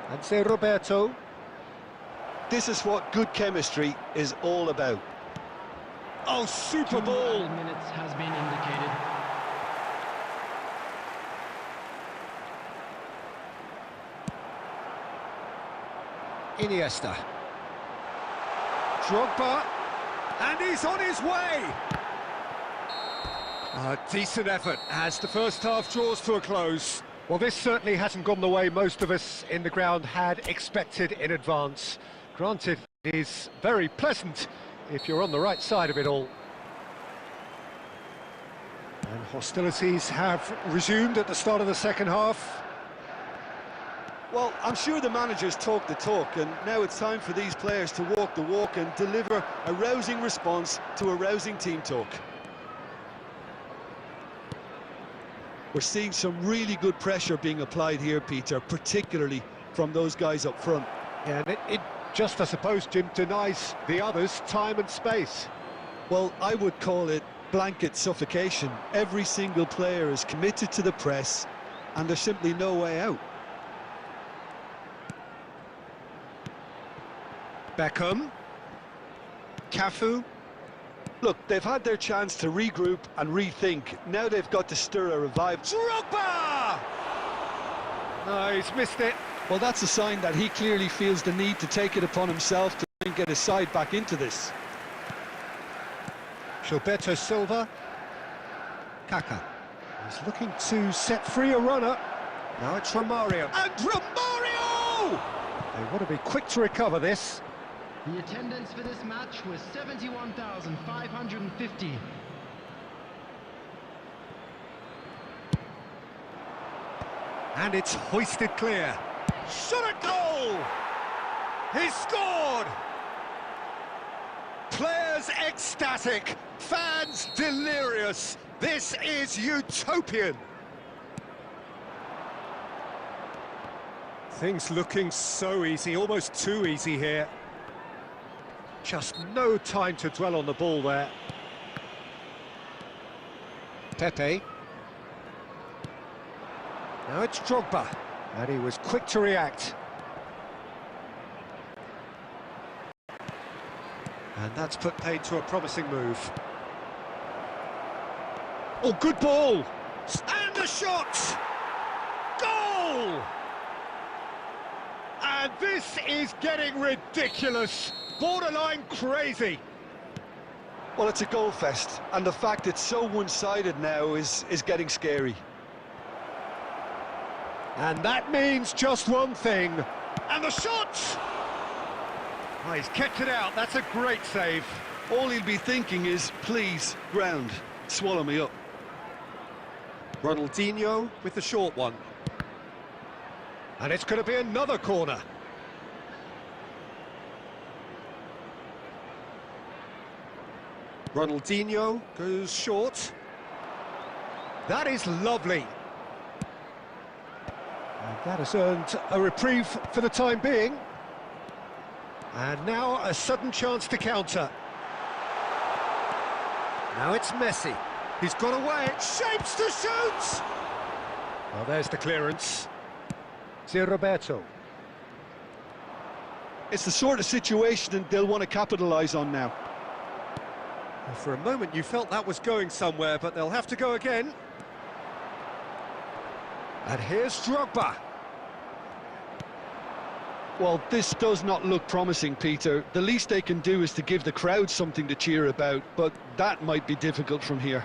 A: And say Roberto.
B: This is what good chemistry is all about.
A: Oh, super ball!
C: 2 minutes has been indicated.
A: Iniesta. Drogba. And he's on his way! A decent effort as the first half draws to a close. Well, this certainly hasn't gone the way most of us in the ground had expected in advance. Granted, it is very pleasant if you're on the right side of it all. And hostilities have resumed at the start of the second half.
B: Well, I'm sure the managers talk the talk, and now it's time for these players to walk the walk and deliver a rousing response to a rousing team talk. We're seeing some really good pressure being applied here, Peter, particularly from those guys up front.
A: Yeah, and it just, I suppose, Jim, denies the others time and space.
B: Well, I would call it blanket suffocation. Every single player is committed to the press, and there's simply no way out.
A: Beckham. Cafu.
B: Look, they've had their chance to regroup and rethink. Now they've got to stir a revival.
A: Drogba! No, he's missed it.
B: Well, that's a sign that he clearly feels the need to take it upon himself to try and get his side back into this.
A: Gilberto Silva. Kaká. He's looking to set free a runner. Now it's Romario. And Romario! They want to be quick to recover this.
C: The attendance for this match was 71,550.
A: And it's hoisted clear. Shot a goal! He scored! Players ecstatic, fans delirious. This is utopian. Things looking so easy, almost too easy here. Just no time to dwell on the ball there. Pepe. Now it's Drogba, and he was quick to react. And that's put paid to a promising move. Oh, good ball! And the shot! Goal! And this is getting ridiculous, borderline crazy.
B: Well, it's a goal fest, and the fact it's so one-sided now is getting scary.
A: And that means just one thing. And the shot! Oh, he's kept it out, that's a great save.
B: All he'll be thinking is, please, ground, swallow me up.
A: Ronaldinho with the short one. And it's going to be another corner. Ronaldinho goes short. That is lovely. And that has earned a reprieve for the time being. And now a sudden chance to counter. Now it's Messi. He's got away, shapes to shoot! Well, there's the clearance. It's Roberto.
B: It's the sort of situation they'll want to capitalise on now.
A: Well, for a moment you felt that was going somewhere, but they'll have to go again. And here's Drogba.
B: Well, this does not look promising, Peter. The least they can do is to give the crowd something to cheer about, but that might be difficult from here.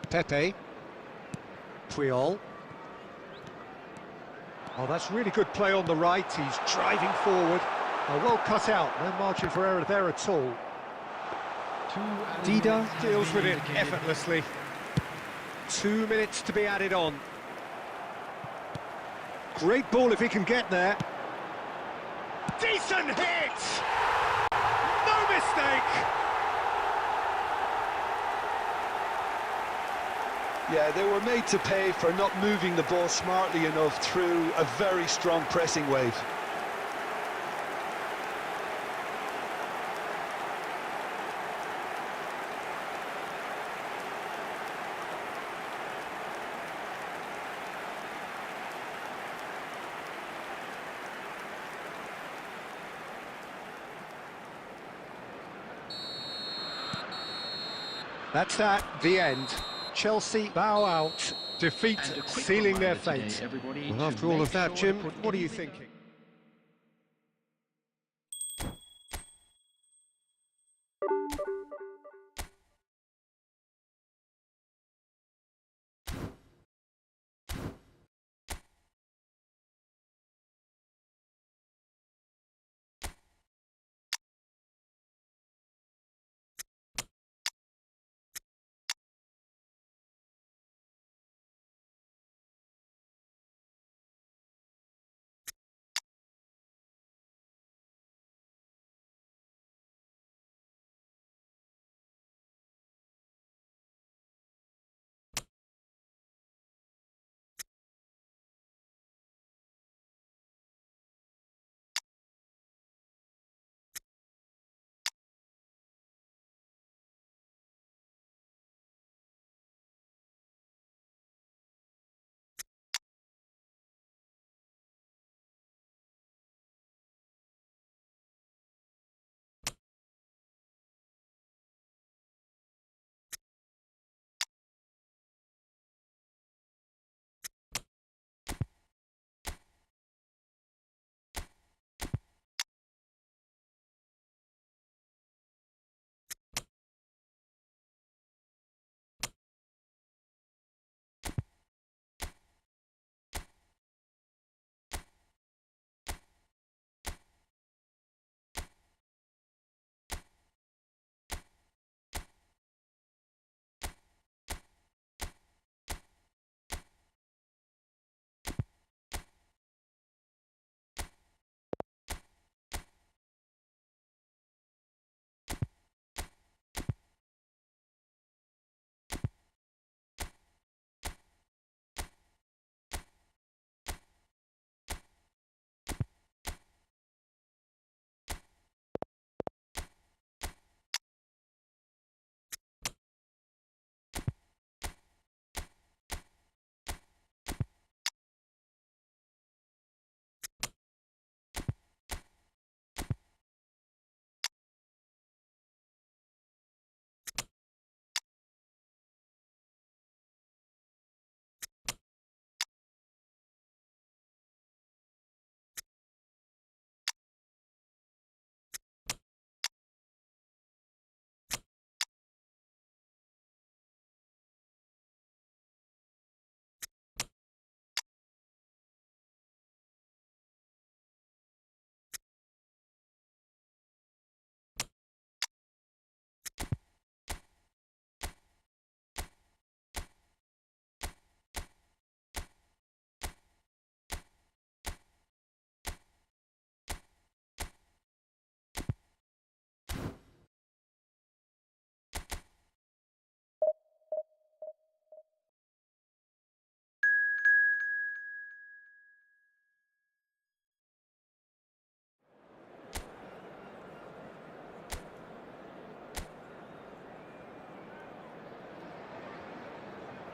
A: Pepe. Puyol. Oh, that's really good play on the right. He's driving forward. Oh, well cut out. No margin for error there at all. Dida deals with it effortlessly. 2 minutes to be added on. Great ball if he can get there. Decent hit! No mistake!
B: Yeah, they were made to pay for not moving the ball smartly enough through a very strong pressing wave.
A: That's that, the end. Chelsea bow out, defeat sealing their fate. Well, after all of that, Jim, what are you thinking?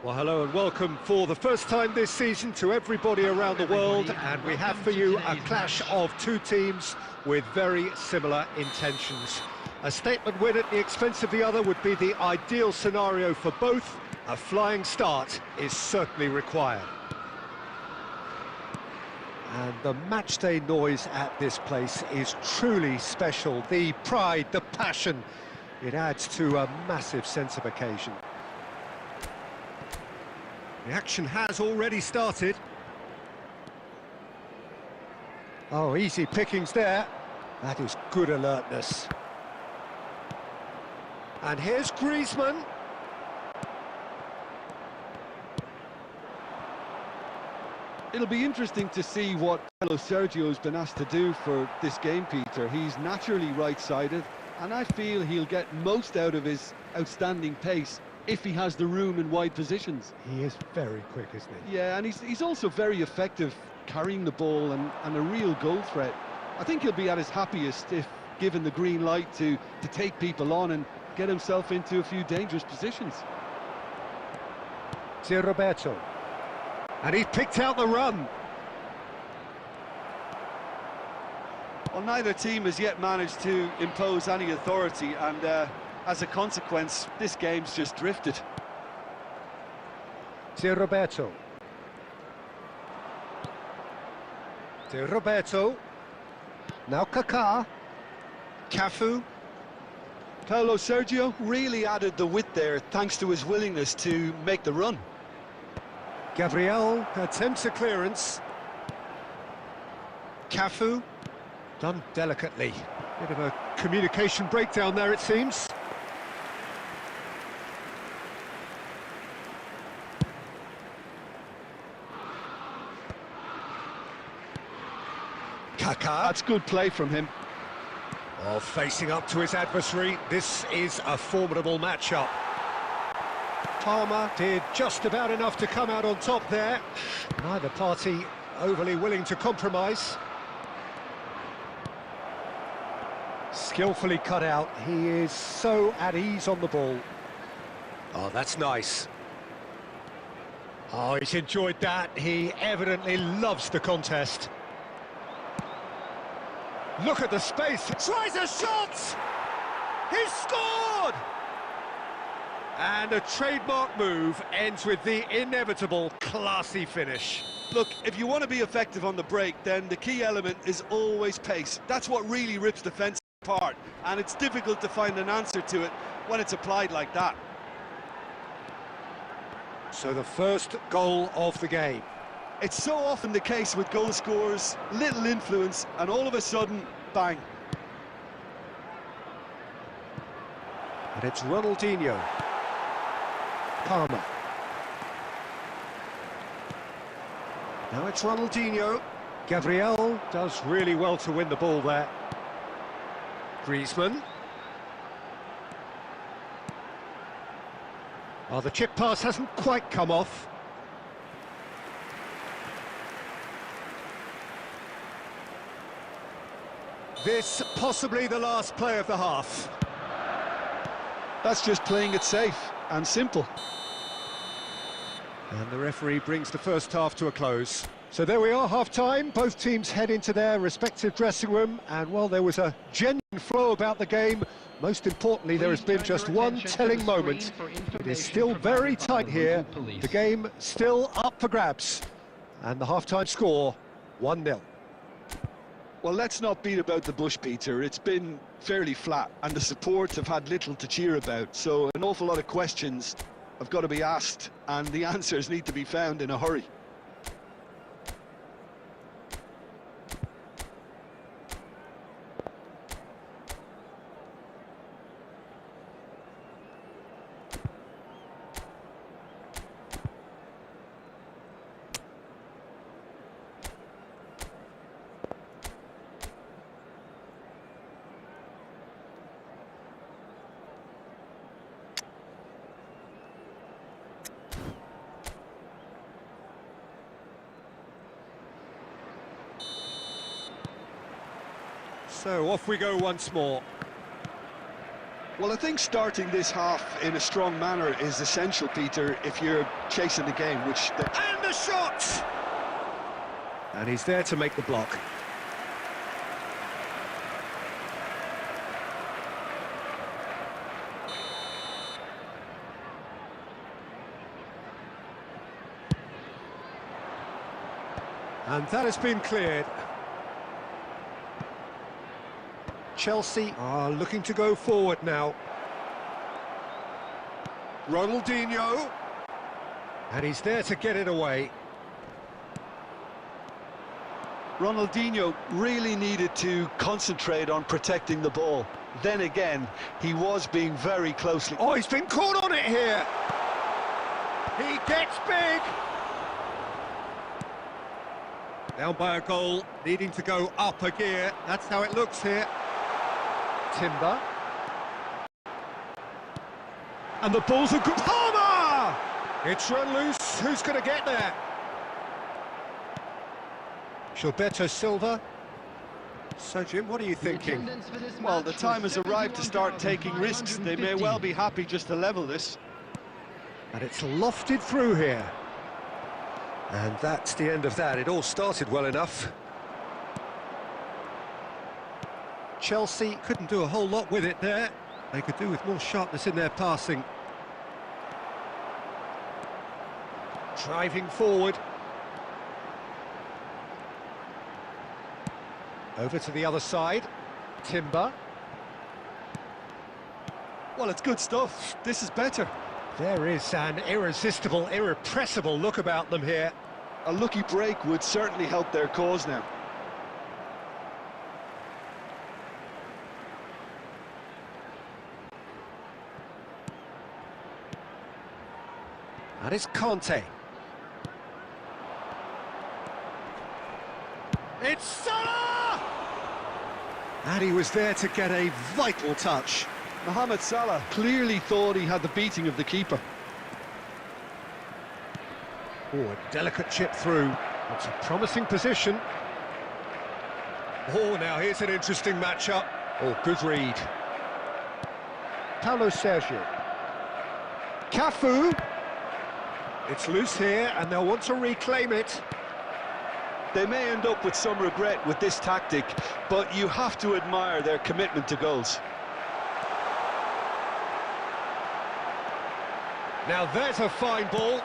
A: Well, hello and welcome for the first time this season to everybody around the world, and we have for you a clash of two teams with very similar intentions. A statement win at the expense of the other would be the ideal scenario for both. A flying start is certainly required. And the matchday noise at this place is truly special. The pride, the passion, it adds to a massive sense of occasion. The action has already started. Oh, easy pickings there. That is good alertness. And here's Griezmann.
B: It'll be interesting to see what Carlo Sergio's been asked to do for this game, Peter. He's naturally right-sided, and I feel he'll get most out of his outstanding pace if he has the room in wide positions.
A: He is very quick, isn't he?
B: Yeah, and he's also very effective carrying the ball and a real goal threat. I think he'll be at his happiest if given the green light to take people on and get himself into a few dangerous positions.
A: It's Roberto. And he's picked out the run.
B: Well, neither team has yet managed to impose any authority, and as a consequence, this game's just drifted.
A: To Roberto. To Roberto. Now Kaká. Cafu.
B: Paulo Sergio really added the width there thanks to his willingness to make the run.
A: Gabriel attempts a clearance. Cafu. Done delicately. Bit of a communication breakdown there, it seems. Kaká.
B: That's good play from him.
A: Oh, facing up to his adversary, this is a formidable matchup. Palmer did just about enough to come out on top there. Neither party overly willing to compromise. Skillfully cut out, he is so at ease on the ball. Oh, that's nice. Oh, he's enjoyed that, he evidently loves the contest. Look at the space, tries a shot! He's scored! And a trademark move ends with the inevitable classy finish.
B: Look, if you want to be effective on the break, then the key element is always pace. That's what really rips defence apart, and it's difficult to find an answer to it when it's applied like that.
A: So the first goal of the game.
B: It's so often the case with goal scorers, little influence, and all of a sudden, bang.
A: And it's Ronaldinho. Palmer. Now it's Ronaldinho. Gabriel does really well to win the ball there. Griezmann. Oh, the chip pass hasn't quite come off. This possibly the last play of the half.
B: That's just playing it safe and simple.
A: And the referee brings the first half to a close. So there we are, half-time. Both teams head into their respective dressing room, and while there was a genuine flow about the game, most importantly, there has been just one telling moment. It is still very tight here. The game still up for grabs. And the half-time score, 1-0.
B: Well, let's not beat about the bush, Peter. It's been fairly flat, and the supports have had little to cheer about, so an awful lot of questions have got to be asked, and the answers need to be found in a hurry.
A: So off we go once more.
B: Well, I think starting this half in a strong manner is essential, Peter, if you're chasing the game, which...
A: And the shot! And he's there to make the block. And that has been cleared. Chelsea are looking to go forward now. Ronaldinho. And he's there to get it away.
B: Ronaldinho really needed to concentrate on protecting the ball. Then again, he was being very closely...
A: Oh, he's been caught on it here. He gets big. Down by a goal, needing to go up a gear. That's how it looks here. Timber. And the ball's a good... Palmer! It's run loose. Who's going to get there? Gilberto Silva. So, Jim, what are you thinking?
B: Well, the time has arrived to start taking risks. They may well be happy just to level this.
A: And it's lofted through here. And that's the end of that. It all started well enough. Chelsea couldn't do a whole lot with it there. They could do with more sharpness in their passing. Driving forward. Over to the other side. Timber.
B: Well, it's good stuff. This is better.
A: There is an irresistible, irrepressible look about them here.
B: A lucky break would certainly help their cause now.
A: That is Conte. It's Salah! And he was there to get a vital touch.
B: Mohamed Salah clearly thought he had the beating of the keeper.
A: Oh, a delicate chip through. It's a promising position. Oh, now here's an interesting matchup. Oh, good read. Paulo Sergio. Cafu. It's loose here, and they'll want to reclaim it.
B: They may end up with some regret with this tactic, but you have to admire their commitment to goals.
A: Now there's a fine ball.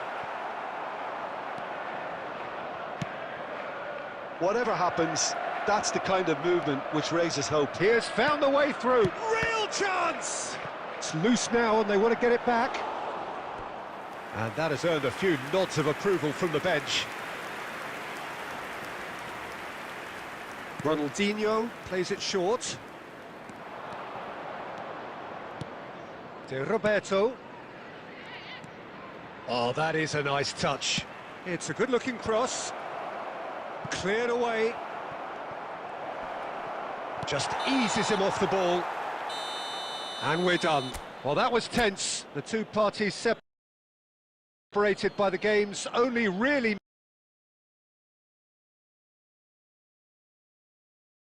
B: Whatever happens, that's the kind of movement which raises hope.
A: Here's found the way through. Real chance! It's loose now and they want to get it back. And that has earned a few nods of approval from the bench. Ronaldinho plays it short. De Roberto. Oh, that is a nice touch. It's a good-looking cross. Cleared away. Just eases him off the ball. And we're done. Well, that was tense. The two parties separated by the game's only really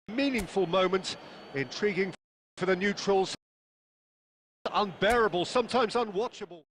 A: meaningful moment. Intriguing for the neutrals. Unbearable, sometimes unwatchable.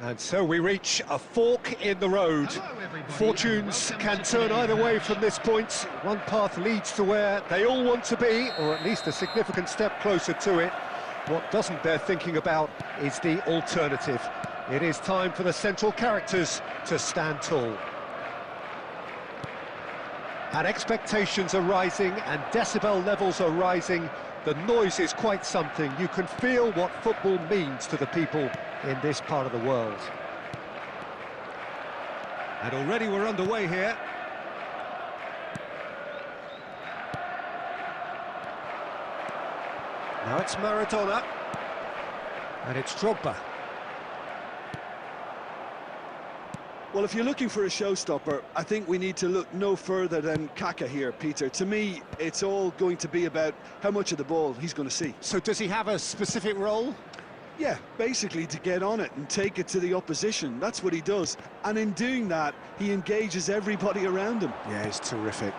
A: And so we reach a fork in the road.
C: Hello, everybody,
A: Fortunes
C: and
A: can
C: welcome to
A: turn
C: today's
A: either way
C: match.
A: from this point. One path leads to where they all want to be, or at least a significant step closer to it. What doesn't bear thinking about is the alternative. It is time for the central characters to stand tall. And expectations are rising and decibel levels are rising. The noise is quite something. You can feel what football means to the people in this part of the world. And already we're underway here. Now it's Maradona. And it's Drogba.
B: Well, if you're looking for a showstopper, I think we need to look no further than Kaka here, Peter. To me, it's all going to be about how much of the ball he's going to see.
A: So does he have a specific role?
B: Yeah, basically to get on it and take it to the opposition. That's what he does. And in doing that, he engages everybody around him.
A: Yeah, he's terrific.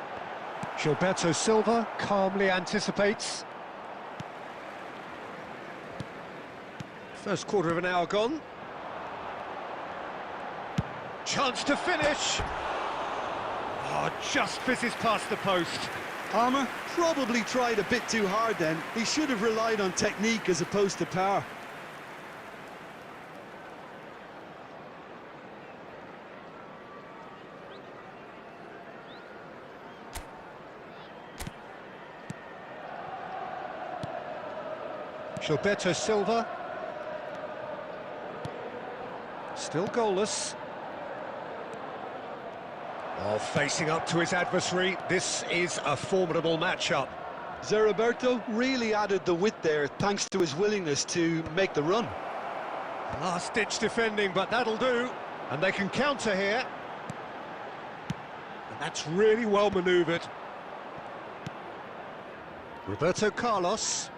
A: Gilberto Silva calmly anticipates. First quarter of an hour gone. Chance to finish. Oh, just fizzes past the post.
B: Palmer probably tried a bit too hard then. He should have relied on technique as opposed to power.
A: Gilberto Silva. Still goalless. Oh, facing up to his adversary, this is a formidable matchup.
B: Zeriberto really added the width there thanks to his willingness to make the run.
A: Last-ditch defending, but that'll do. And they can counter here. And that's really well manoeuvred. Roberto Carlos.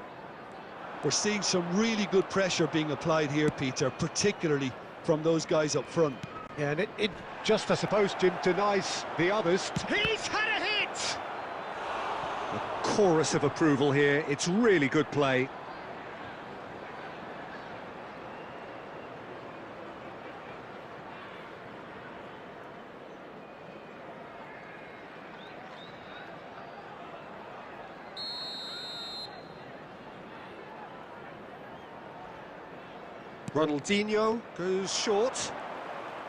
B: We're seeing some really good pressure being applied here, Peter, particularly from those guys up front.
A: Yeah, and it just, I suppose, denies the others. He's had a hit! A chorus of approval here. It's really good play. Ronaldinho goes short.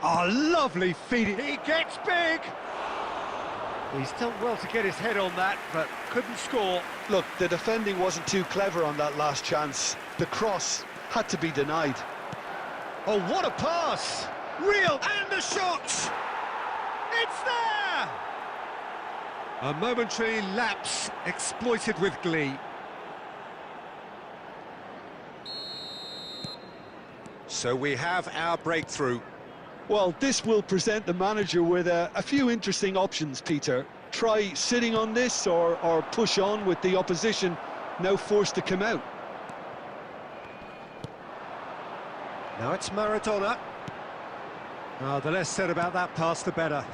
A: Oh, lovely feed. He gets big. He's done well to get his head on that, but couldn't score.
B: Look, the defending wasn't too clever on that last chance. The cross had to be denied.
A: Oh, what a pass! Real, and the shot! It's there! A momentary lapse exploited with glee. So we have our breakthrough.
B: Well, this will present the manager with a few interesting options, Peter. Try sitting on this or push on with the opposition now forced to come out.
A: Now it's Maradona. Oh, the less said about that pass, the better.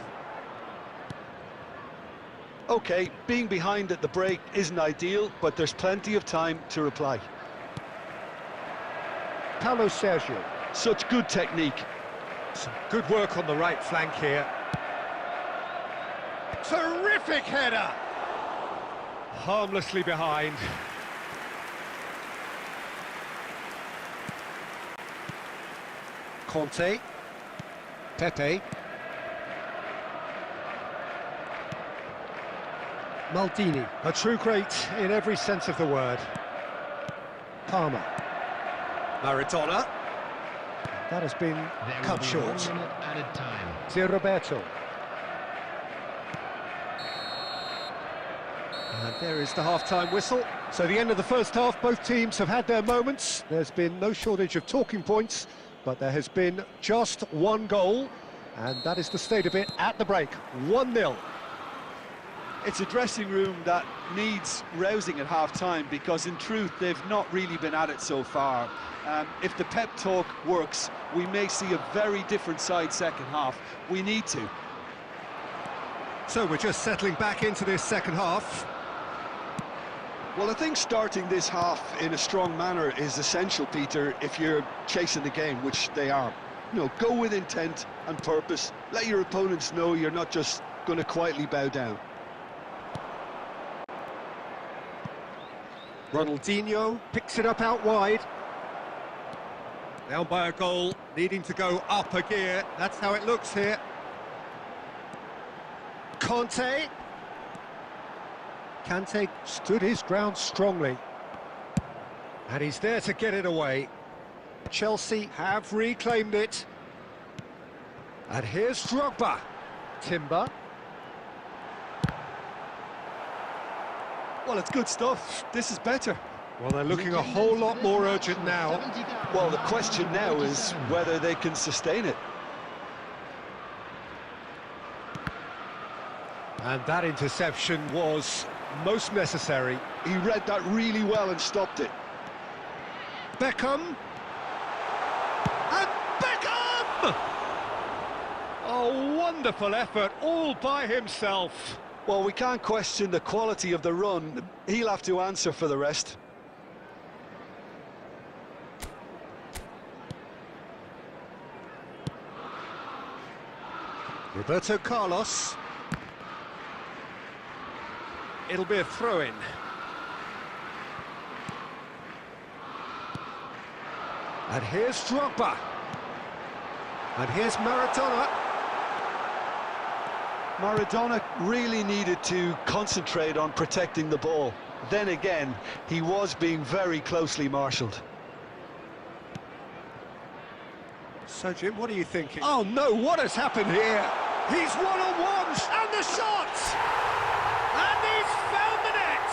B: OK, being behind at the break isn't ideal, but there's plenty of time to reply.
A: Paulo Sergio.
B: Such good technique.
A: Some good work on the right flank here. Terrific header! Harmlessly behind. Conte. Pepe. Maldini. A true great in every sense of the word. Palmer. Maradona. That has been cut short.
C: 1 minute added time.
A: Roberto. And there is the half-time whistle. So the end of the first half, both teams have had their moments. There's been no shortage of talking points, but there has been just one goal, and that is the state of it at the break. 1-0.
B: It's a dressing room that needs rousing at half-time because, in truth, they've not really been at it so far. If the pep talk works, we may see a very different side second half. We need to.
A: So we're just settling back into this second half.
B: Well, I think starting this half in a strong manner is essential, Peter, if you're chasing the game, which they are. You know, go with intent and purpose. Let your opponents know you're not just going to quietly bow down.
A: Ronaldinho picks it up out wide. Down by a goal, needing to go up a gear. That's how it looks here. Kante stood his ground strongly. And he's there to get it away. Chelsea have reclaimed it. And here's Drogba. Timber.
B: Well, it's good stuff. This is better.
A: Well, they're looking a whole lot more urgent now.
B: Well, the question now is whether they can sustain it.
A: And that interception was most necessary.
B: He read that really well and stopped it.
A: Beckham. And Beckham! A wonderful effort all by himself.
B: Well, we can't question the quality of the run. He'll have to answer for the rest.
A: Roberto Carlos. It'll be a throw-in. And here's Drogba. And here's Maradona.
B: Maradona really needed to concentrate on protecting the ball. Then again, he was being very closely marshalled.
A: So, Jim, what are you thinking? Oh, no, what has happened here? He's one-on-one, and the shot! And he's found the net!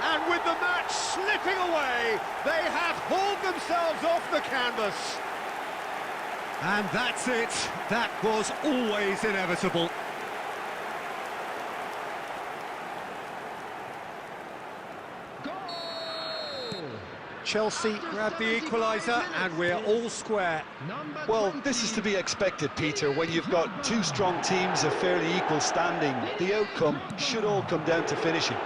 A: And with the match slipping away, they have hauled themselves off the canvas. And that's it. That was always inevitable. Chelsea grab the equaliser, and we're all square.
B: Well, this is to be expected, Peter. When you've got two strong teams of fairly equal standing, the outcome should all come down to finishing.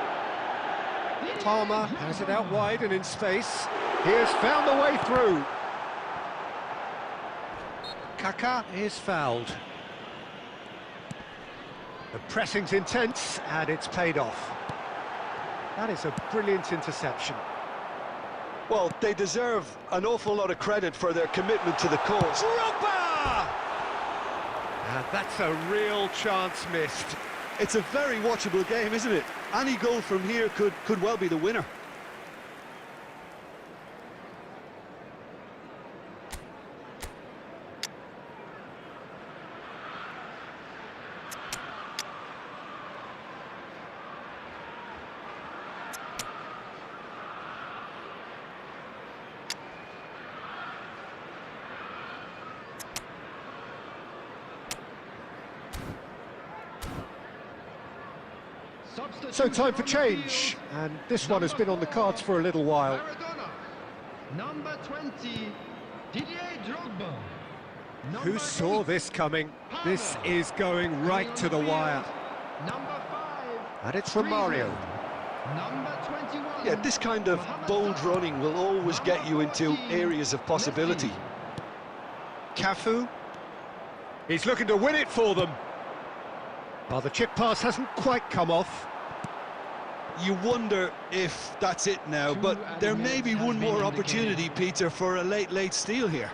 A: Palmer has it out wide and in space. He has found the way through. Kaká is fouled. The pressing's intense, and it's paid off. That is a brilliant interception.
B: Well, they deserve an awful lot of credit for their commitment to the cause.
A: Drogba! And that's a real chance missed.
B: It's a very watchable game, isn't it? Any goal from here could well be the winner.
A: So time for change, and this one has been on the cards for a little while.
C: Maradona. Number 20, Didier Drogba.
A: Who saw this coming? This is going right to the wire.
C: Number 5.
A: And it's from Mario.
C: Number 21.
B: Yeah, this kind of bold running will always get you into areas of possibility.
A: Cafu. He's looking to win it for them. Well, the chip pass hasn't quite come off.
B: You wonder if that's it now, but there may be one more opportunity, Peter, for a late steal here.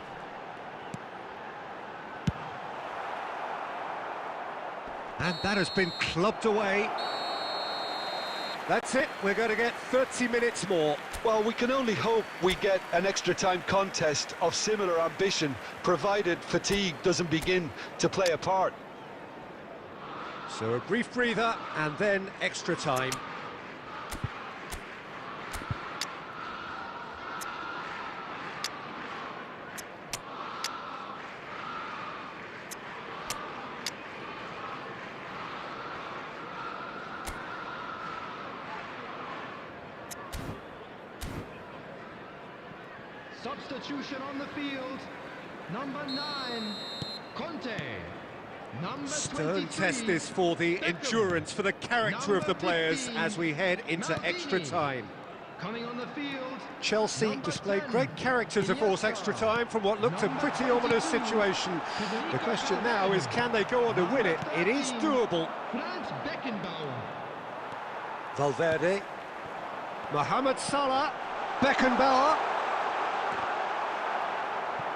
A: And that has been clubbed away. That's it, we're going to get 30 minutes more.
B: Well, we can only hope we get an extra-time contest of similar ambition, provided fatigue doesn't begin to play a part.
A: So a brief breather, and then extra time.
C: Substitution on the field. Number 9, Conte. Number
A: Stern
C: 23,
A: test this for the
C: Beckham.
A: endurance, for the character of the players as we head into extra time.
C: Coming on the field.
A: Chelsea
C: Number
A: displayed
C: 10,
A: great character to force
C: Iniesta.
A: extra time from what looked a
C: Number
A: pretty ominous
C: 22,
A: situation. The
C: Federico
A: question now is, can they go on to win it? It is doable.
C: Franz Beckenbauer.
A: Valverde. Mohamed Salah. Beckenbauer.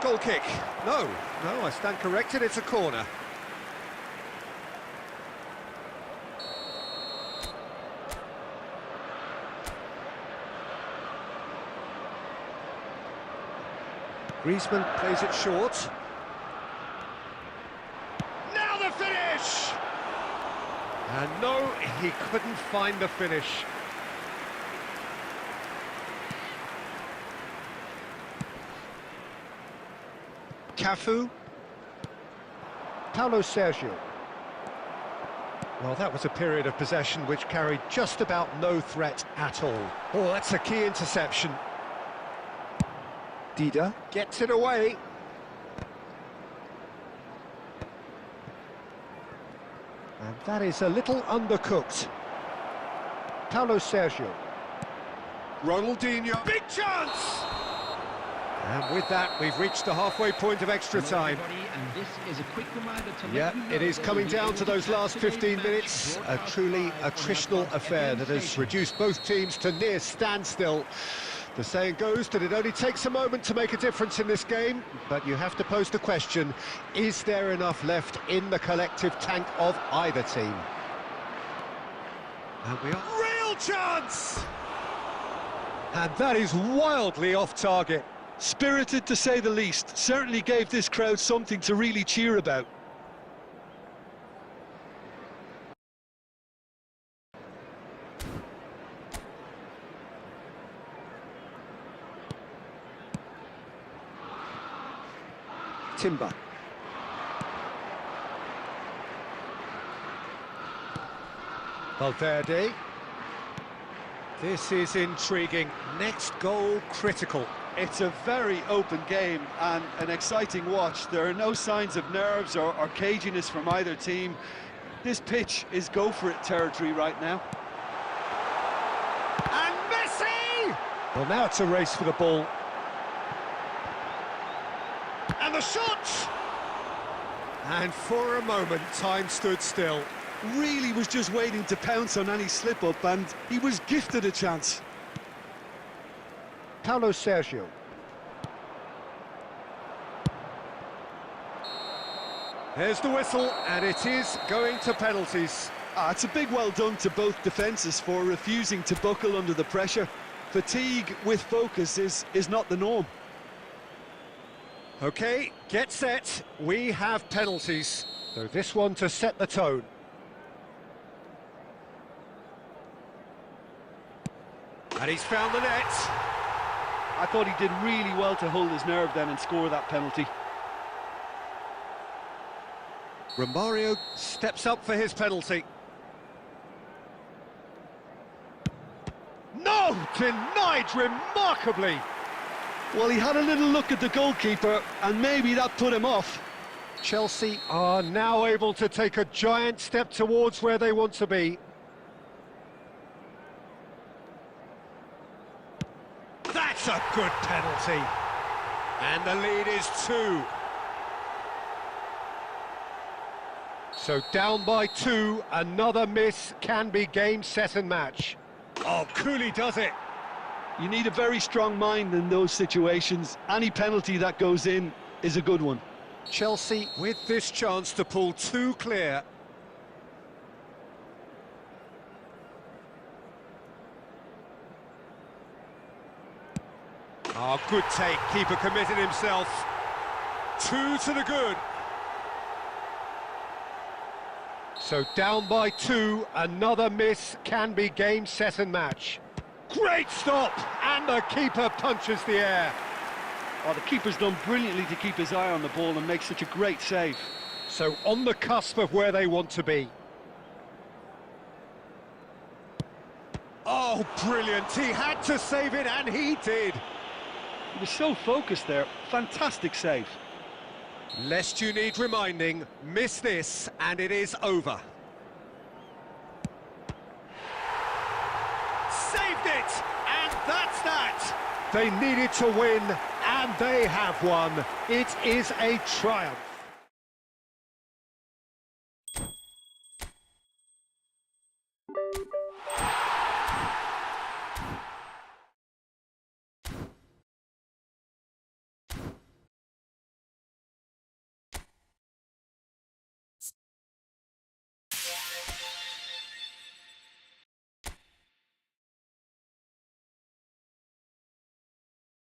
A: Goal kick. No, I stand corrected, it's a corner. Griezmann plays it short. Now the finish! And no, he couldn't find the finish. Cafu. Paulo Sergio. Well, that was a period of possession which carried just about no threat at all. Oh, that's a key interception. Dida gets it away. And that is a little undercooked. Paulo Sergio. Ronaldinho. Big chance! And with that, we've reached the halfway point of extra
C: Hello,
A: time.
C: everybody, and this is a quick reminder to let
A: Yeah,
C: you know
A: it is
C: that
A: coming
C: we'll be
A: down
C: able
A: to those
C: catch
A: last
C: today's
A: 15
C: match
A: minutes. A
C: broadcast
A: truly
C: live on
A: attritional
C: our
A: affair that has
C: station.
A: reduced both teams to near standstill. The saying goes that it only takes a moment to make a difference in this game, but you have to pose the question, is there enough left in the collective tank of either team? And we are... Real chance! And that is wildly off target.
B: Spirited to say the least, certainly gave this crowd something to really cheer about.
A: Timber. Valverde. This is intriguing. Next goal critical.
B: It's a very open game and an exciting watch. There are no signs of nerves or caginess from either team. This pitch is go-for-it territory right now.
A: And Messi! Well, now it's a race for the ball. And the shot! And for a moment, time stood still.
B: Really was just waiting to pounce on any slip-up, and he was gifted a chance.
A: Paulo Sergio. There's the whistle, and it is going to penalties.
B: It's a big well done to both defences for refusing to buckle under the pressure. Fatigue with focus is not the norm.
A: OK, get set. We have penalties. So this one to set the tone. And he's found the net.
B: I thought he did really well to hold his nerve then and score that penalty.
A: Romario steps up for his penalty. No! Denied remarkably!
B: Well, he had a little look at the goalkeeper, and maybe that put him off.
A: Chelsea are now able to take a giant step towards where they want to be. That's a good penalty. And the lead is 2. So down by 2, another miss can be game, set and match. Oh, Cooley does it.
B: You need a very strong mind in those situations. Any penalty that goes in is a good one.
A: Chelsea with this chance to pull 2 clear. Oh, good take. Keeper committed himself. 2 to the good. So down by 2, another miss can be game, set and match. Great stop! And the keeper punches the air.
B: Oh, the keeper's done brilliantly to keep his eye on the ball and make such a great save.
A: So on the cusp of where they want to be. Oh, brilliant. He had to save it, and he did.
B: He was so focused there. Fantastic save.
A: Lest you need reminding, miss this, and it is over. Saved it! And That's that! They needed to win, and they have won. It is a triumph.